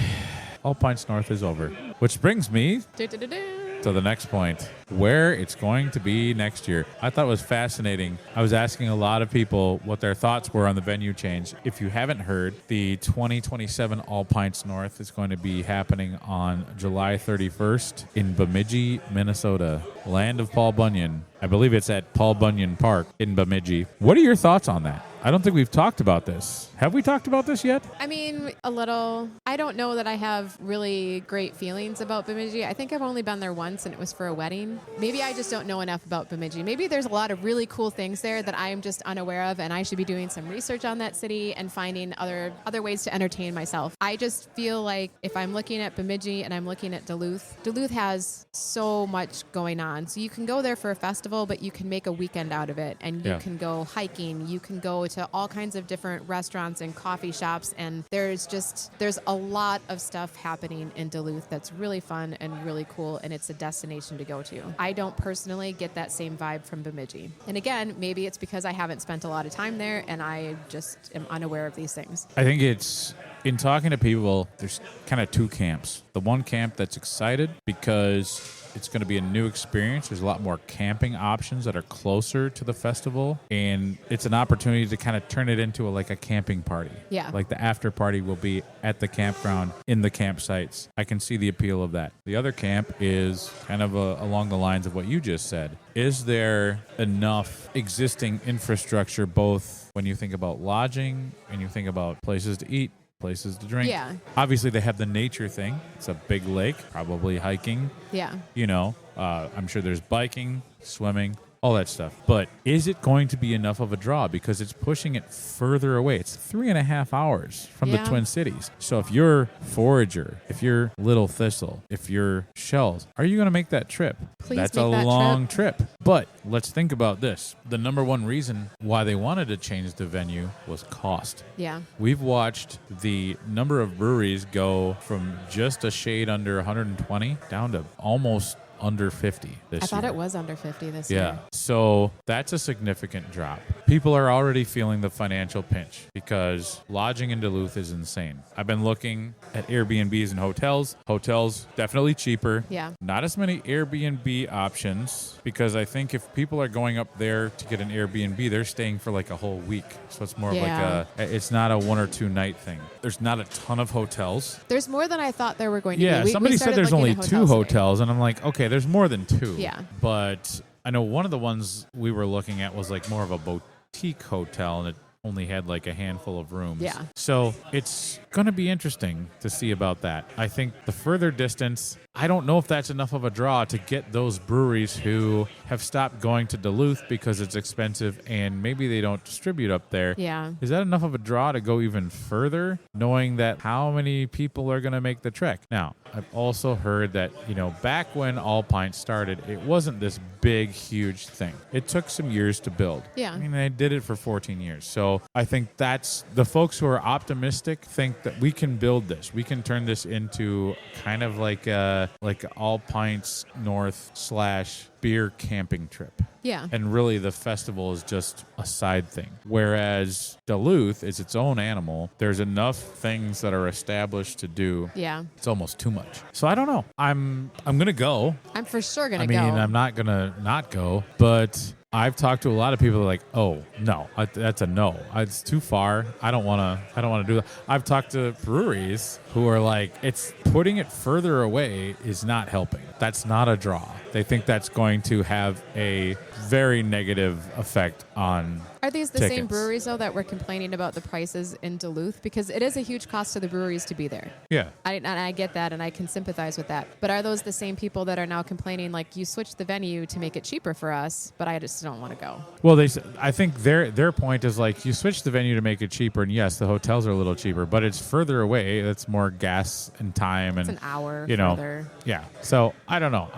All Pints North is over. Which brings me to the next point, where it's going to be next year. I thought it was fascinating. I was asking a lot of people what their thoughts were on the venue change. If you haven't heard, the 2027 All Pints North is going to be happening on July 31st in Bemidji, Minnesota, land of Paul Bunyan. I believe it's at Paul Bunyan Park in Bemidji. What are your thoughts on that? I don't think we've talked about this. Have we talked about this yet? I mean, a little. I don't know that I have really great feelings about Bemidji. I think I've only been there once, and it was for a wedding. Maybe I just don't know enough about Bemidji. Maybe there's a lot of really cool things there that I am just unaware of, and I should be doing some research on that city and finding other ways to entertain myself. I just feel like if I'm looking at Bemidji and I'm looking at Duluth has so much going on. So you can go there for a festival, but you can make a weekend out of it, and you can go hiking. You can go to all kinds of different restaurants and coffee shops, and there's a lot of stuff happening in Duluth that's really fun and really cool, and it's a destination to go to. I don't personally get that same vibe from Bemidji. And again, maybe it's because I haven't spent a lot of time there and I just am unaware of these things. I think it's, in talking to people, there's kind of two camps. The one camp that's excited because it's going to be a new experience. There's a lot more camping options that are closer to the festival, and it's an opportunity to kind of turn it into like a camping party. Yeah. Like the after party will be at the campground in the campsites. I can see the appeal of that. The other camp is kind of along the lines of what you just said. Is there enough existing infrastructure, both when you think about lodging and you think about places to eat, places to drink? Yeah. Obviously, they have the nature thing. It's a big lake, probably hiking. Yeah. You know, I'm sure there's biking, swimming, all that stuff. But is it going to be enough of a draw? Because it's pushing it further away. It's 3.5 hours from the Twin Cities. So if you're Forager, if you're Little Thistle, if you're Shells, are you going to make that trip? Please That's make a that long trip. But let's think about this. The number one reason why they wanted to change the venue was cost. Yeah. We've watched the number of breweries go from just a shade under 120 down to almost under 50 this year. I thought it was under 50 this year. year. So that's a significant drop. people are already feeling the financial pinch because lodging in Duluth is insane. I've been looking at Airbnbs and hotels. Hotels definitely cheaper. Yeah. Not as many Airbnb options because I think if people are going up there to get an Airbnb, they're staying for like a whole week. So it's more of like it's not a 1 or 2 night thing. There's not a ton of hotels. There's more than I thought there were going to be. Yeah, somebody said there's only 2 hotels, and I'm like, okay, there's more than 2. Yeah. But I know one of the ones we were looking at was like more of a boutique hotel, and it only had like a handful of rooms. Yeah. So it's going to be interesting to see about that. I think the further distance, I don't know if that's enough of a draw to get those breweries who have stopped going to Duluth because it's expensive and maybe they don't distribute up there. Yeah. Is that enough of a draw to go even further, knowing that how many people are going to make the trek? Now, I've also heard that, back when All Pints started, it wasn't this big, huge thing. It took some years to build. Yeah. I mean, they did it for 14 years. So I think that's the folks who are optimistic think that we can build this. We can turn this into kind of like a All Pints North / beer camping trip. Yeah. And really the festival is just a side thing. Whereas Duluth is its own animal. There's enough things that are established to do. Yeah. It's almost too much. So I don't know. I'm going to go. I'm for sure going to go. I mean, I'm not going to not go, but I've talked to a lot of people that are like, oh, no, that's a no. It's too far. I don't want to do that. I've talked to breweries who are like, it's putting it further away is not helping. That's not a draw. They think that's going to have a very negative effect on Are these the tickets. same breweries, though, that were complaining about the prices in Duluth? Because it is a huge cost to the breweries to be there. Yeah. And I get that, and I can sympathize with that. But are those the same people that are now complaining, like, you switched the venue to make it cheaper for us, but I just don't want to go? Well, I think their point is like, you switch the venue to make it cheaper, and yes, the hotels are a little cheaper, but it's further away. That's more gas and time. It's and an hour further. further. Yeah. So I don't know.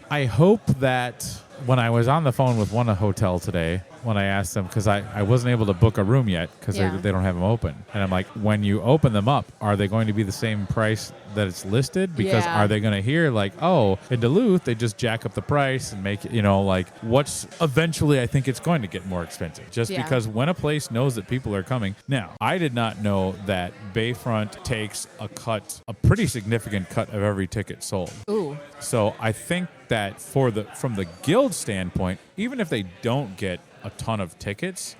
I hope that when I was on the phone with one hotel today, when I asked them, because I wasn't able to book a room yet because they don't have them open. And I'm like, when you open them up, are they going to be the same price that it's listed? Because are they going to hear like, oh, in Duluth, they just jack up the price and make it, like what's eventually I think it's going to get more expensive just because when a place knows that people are coming. Now, I did not know that Bayfront takes a pretty significant cut of every ticket sold. Ooh. So I think that from the guild standpoint, even if they don't get a ton of tickets,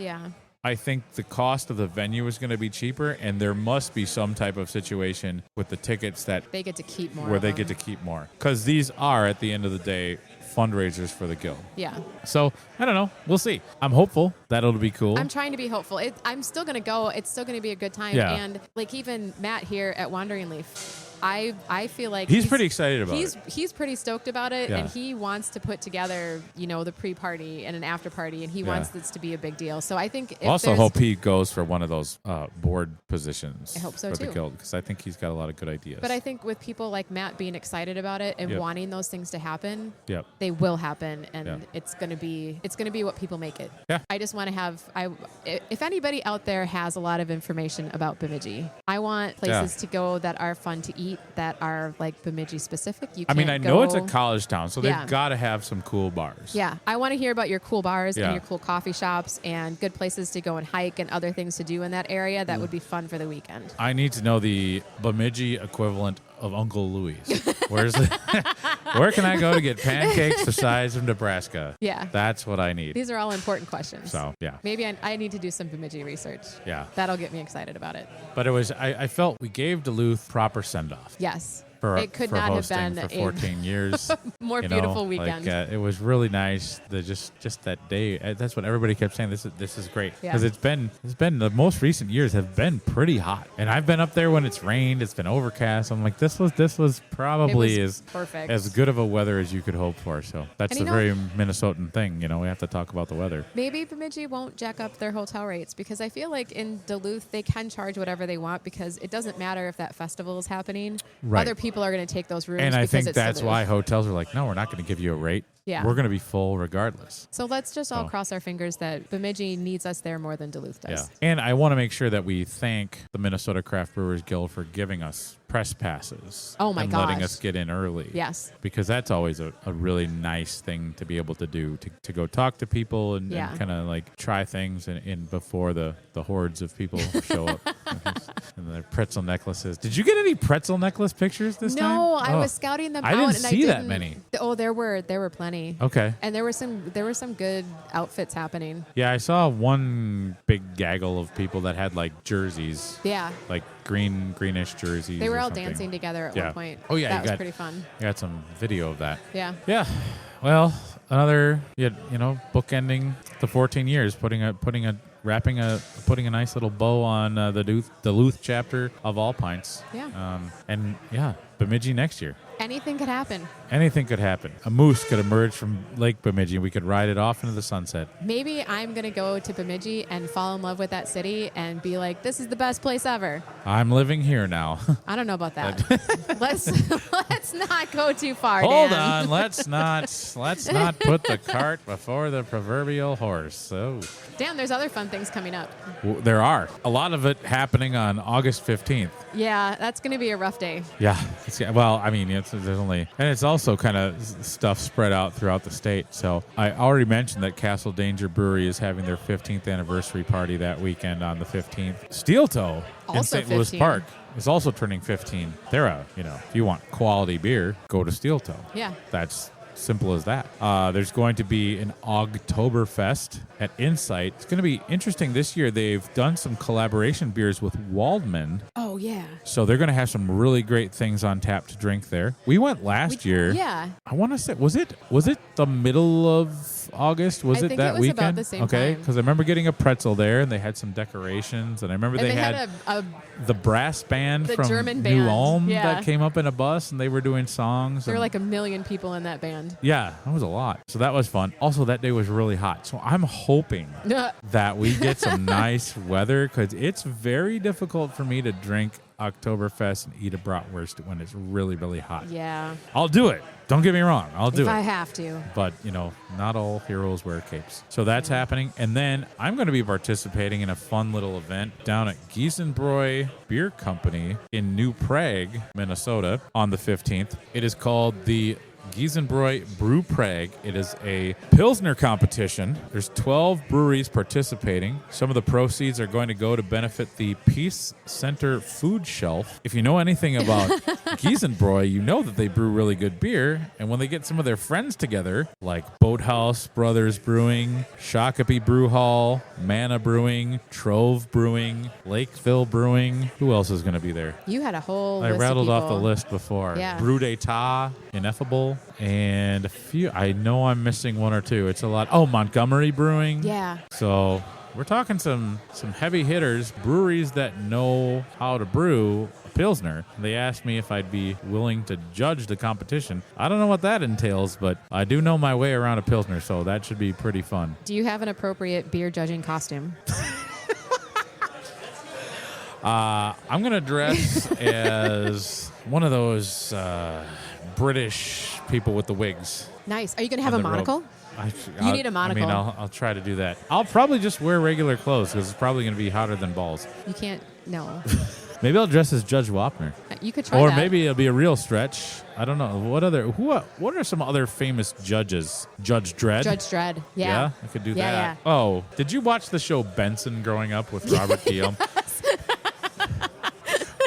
I think the cost of the venue is going to be cheaper, and there must be some type of situation with the tickets that they get to keep more. Where they get to keep more. Because these are, at the end of the day, fundraisers for the guild. Yeah. So, I don't know. We'll see. I'm hopeful that it'll be cool. I'm trying to be hopeful. I'm still going to go. It's still going to be a good time. Yeah. And like even Matt here at Wandering Leaf, I feel like he's pretty excited about it. He's pretty stoked about it, and he wants to put together, the pre-party and an after-party, and he wants this to be a big deal. So I think also hope he goes for one of those board positions. I hope so for too. the guild, because I think he's got a lot of good ideas. But I think with people like Matt being excited about it and wanting those things to happen, they will happen, and it's gonna be what people make it. Yeah. I just want to have if anybody out there has a lot of information about Bemidji, I want places to go that are fun to eat, that are like Bemidji specific. I know it's a college town, so they've got to have some cool bars. Yeah, I want to hear about your cool bars and your cool coffee shops and good places to go and hike and other things to do in that area that would be fun for the weekend. I need to know the Bemidji equivalent of Uncle Louie's. Where can I go to get pancakes the size of Nebraska? Yeah. That's what I need. These are all important questions. So, yeah. Maybe I need to do some Bemidji research. Yeah. That'll get me excited about it. But I felt we gave Duluth proper send-off. Yes. It could not have been for 14 years. More beautiful weekend. It was really nice. Just that day. That's what everybody kept saying. This is great because it's been the most recent years have been pretty hot, and I've been up there when it's rained. It's been overcast. I'm like, this was probably as good of a weather as you could hope for. So that's the very Minnesotan thing. We have to talk about the weather. Maybe Bemidji won't jack up their hotel rates because I feel like in Duluth they can charge whatever they want because it doesn't matter if that festival is happening. Right. Other people are going to take those rooms. And I think that's Duluth. why hotels are like, no, we're not going to give you a rate. Yeah. we're going to be full regardless. So let's just all cross our fingers that Bemidji needs us there more than Duluth does. Yeah. And I want to make sure that we thank the Minnesota Craft Brewers Guild for giving us press passes. Oh my and gosh. letting us get in early. Yes. Because that's always a really nice thing to be able to do, to go talk to people and kind of like try things in before the hordes of people show up. And their pretzel necklaces. Did you get any pretzel necklace pictures this time? No, I was scouting them out. I didn't and see that many. Oh, there were plenty. Okay. And there were some good outfits happening. Yeah, I saw one big gaggle of people that had like jerseys. Yeah. Like greenish jerseys. They were all something. dancing together at one point. Oh yeah, that was pretty fun. I got some video of that. Yeah. Yeah. Well, another bookending the 14 years, putting a nice little bow on the Duluth chapter of All Pints. Yeah. Bemidji next year. Anything could happen. Anything could happen. A moose could emerge from Lake Bemidji. We could ride it off into the sunset. Maybe I'm going to go to Bemidji and fall in love with that city and be like, this is the best place ever. I'm living here now. I don't know about that. let's not go too far, Hold Dan. on. Let's not put the cart before the proverbial horse. So, Dan, there's other fun things coming up. there are a lot of it happening on August 15th. Yeah, that's going to be a rough day. Yeah. Well, I mean, there's only, and it's also kind of stuff spread out throughout the state. So I already mentioned that Castle Danger Brewery is having their 15th anniversary party that weekend on the 15th. Steel Toe in Also St. Louis 15. Park is also turning 15. They're if you want quality beer, go to Steel Toe. Yeah. That's simple as that. There's going to be an Ogtoberfest at Insight. It's going to be interesting this year. They've done some collaboration beers with Waldman. Oh, yeah. So they're going to have some really great things on tap to drink there. We went last year. Yeah. I want to say, was it the middle of August? Was I it think that it was weekend? about the same okay, time. because I remember getting a pretzel there, and they had some decorations, and I remember And they had the brass band the from German New band. Ulm Yeah. that came up in a bus, and they were doing songs. There were and- like 1 million people in that band. yeah, that was a lot. So that was fun. Also, that day was really hot. So I'm hoping that we get some nice weather, because it's very difficult for me to drink Oktoberfest and eat a bratwurst when it's really, really hot. Yeah. I'll do it. Don't get me wrong. I'll do If it. I have to. But, not all heroes wear capes. So that's happening. And then I'm going to be participating in a fun little event down at Giesenbräu Beer Company in New Prague, Minnesota on the 15th. It is called the Giesenbräu Brew Prague. It is a Pilsner competition. There's 12 breweries participating. Some of the proceeds are going to go to benefit the Peace Center Food Shelf. If you know anything about Giesenbräu, you know that they brew really good beer. And when they get some of their friends together, like Boathouse Brothers Brewing, Shakopee Brew Hall, Mana Brewing, Trove Brewing, Lakeville Brewing, who else is going to be there? You had a whole I list rattled of off the people. list before. Yeah. Brew d'Etat, Ineffable, and a few. I know I'm missing one or two. It's a lot. Oh, Montgomery Brewing. Yeah. So we're talking some heavy hitters, breweries that know how to brew a Pilsner. They asked me if I'd be willing to judge the competition. I don't know what that entails, but I do know my way around a Pilsner, so that should be pretty fun. Do you have an appropriate beer judging costume? I'm going to dress as one of those British people with the wigs. Nice. Are you going to have a and the robe. monocle? You need a monocle. I mean, I'll try to do that. I'll probably just wear regular clothes because it's probably going to be hotter than balls. You can't. No. Maybe I'll dress as Judge Wapner. You could try Or that. maybe it'll be a real stretch. I don't know. What are some other famous judges? Judge Dredd? Judge Dredd. Yeah. I could do Yeah, that. yeah. Oh, did you watch the show Benson growing up with Robert Guillaume?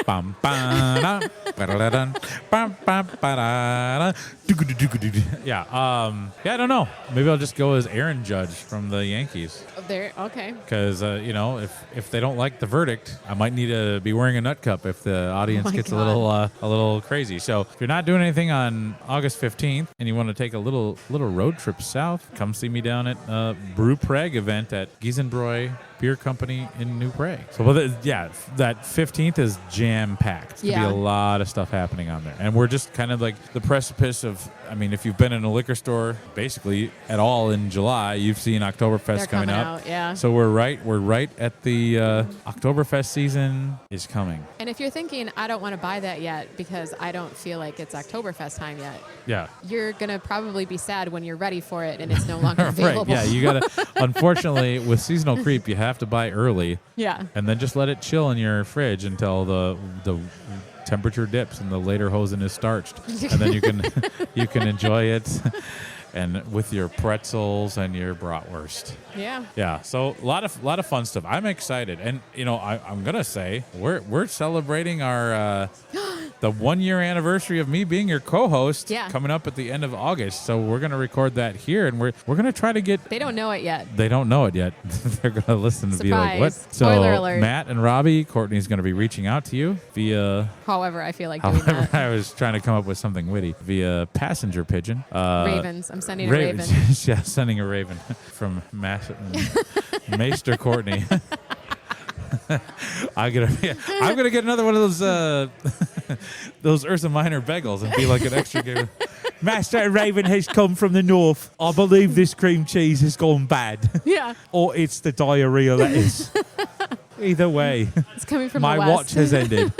Bum, ba-da, ba-da-da-dun, bum, bum, ba-da-da, doo-goo-doo-doo-doo-doo. Yeah, I don't know. Maybe I'll just go as Aaron Judge from the Yankees. There. Okay. Because, if they don't like the verdict, I might need to be wearing a nut cup if the audience my gets God. a little crazy. So if you're not doing anything on August 15th and you want to take a little road trip south, come see me down at Brew Prague event at Giesenbräu Beer Company in New Prague. So, that 15th is jam-packed. There's going to be a lot of stuff happening on there. And we're just kind of like the precipice of I mean, if you've been in a liquor store basically at all in July, you've seen Oktoberfest They're coming up. Out, yeah. So we're right at the Oktoberfest season is coming. And if you're thinking, I don't want to buy that yet because I don't feel like it's Oktoberfest time yet. Yeah. You're going to probably be sad when you're ready for it and it's no longer available. Right, yeah. You got to, unfortunately, with seasonal creep, you have to buy early. Yeah. And then just let it chill in your fridge until the temperature dips and the later hosen is starched. And then you can enjoy it. And with your pretzels and your bratwurst. Yeah. Yeah. So a lot of fun stuff. I'm excited. And, I'm going to say we're celebrating our the 1 year anniversary of me being your co-host coming up at the end of August. So we're going to record that here, and we're going to try to get... They don't know it yet. They don't know it yet. They're going to listen and be like, what? Spoiler alert. Matt and Robbie, Courtney's going to be reaching out to you via... However I feel like doing that. I was trying to come up with something witty. Via passenger pigeon. Ravens. I'm sending a raven. Yeah, sending a raven from Maester Courtney. I'm gonna get another one of those Ursa Minor bagels and be like an extra game. Master Raven has come from the north. I believe this cream cheese has gone bad. Yeah. Or it's the diarrhea that is. Either way, it's coming from my the west. watch has ended.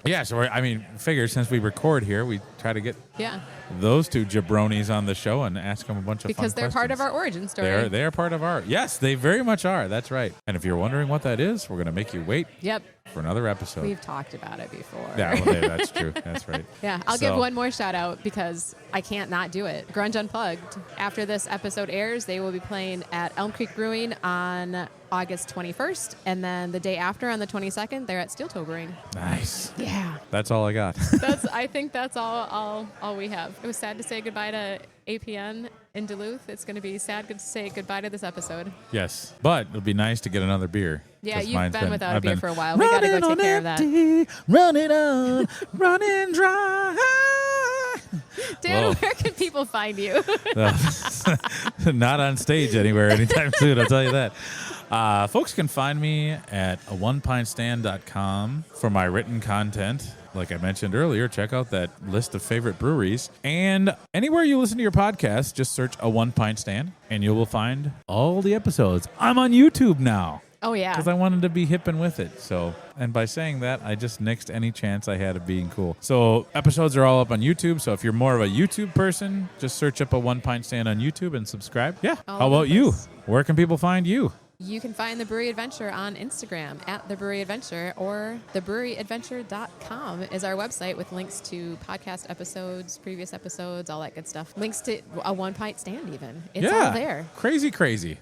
Yeah, so figure since we record here, we try to get those two jabronis on the show and ask them a bunch of fun questions. Because they're part of our origin story. They are part of our... Yes, they very much are. That's right. And if you're wondering what that is, we're going to make you wait for another episode. We've talked about it before. Yeah, well, that's true. That's right. Yeah, I'll give one more shout out because I can't not do it. Grunge Unplugged. After this episode airs, they will be playing at Elm Creek Brewing on August 21st. And then the day after, on the 22nd, they're at Steel Toe Brewing. Nice. Yeah. That's all I got. I think that's all we have. It was sad to say goodbye to APN in Duluth. It's going to be sad to say goodbye to this episode. Yes, but it'll be nice to get another beer. Yeah, you've been without a beer for a while. We got to go take care of that. Running on, running dry. Dan, where can people find you? Not on stage anywhere anytime soon, I'll tell you that. Folks can find me at onepintstand.com for my written content. Like I mentioned earlier, check out that list of favorite breweries. And anywhere you listen to your podcast, just search A One Pint Stand, and you will find all the episodes. I'm on YouTube now. Oh, yeah. Because I wanted to be hip and with it. So, and by saying that, I just nixed any chance I had of being cool. So episodes are all up on YouTube. So if you're more of a YouTube person, just search up A One Pint Stand on YouTube and subscribe. Yeah. How about you? Where can people find you? You can find The Brewery Adventure on Instagram at The Brewery Adventure, or thebreweryadventure.com is our website with links to podcast episodes, previous episodes, all that good stuff. Links to A One Pint Stand even. It's all there. Crazy. Crazy.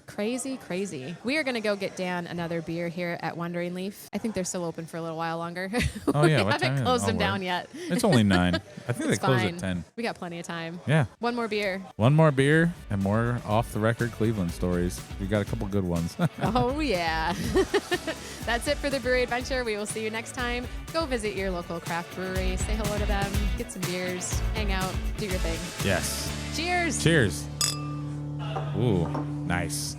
We are going to go get Dan another beer here at Wandering Leaf. I think they're still open for a little while longer. Oh, yeah. We haven't closed them down yet. It's only 9. I think they close at 10. We got plenty of time. Yeah. One more beer and more off-the-record Cleveland stories. We got a couple good ones. Oh, yeah. That's it for the Brewery Adventure. We will see you next time. Go visit your local craft brewery. Say hello to them. Get some beers. Hang out. Do your thing. Yes. Cheers. Cheers. Ooh, nice.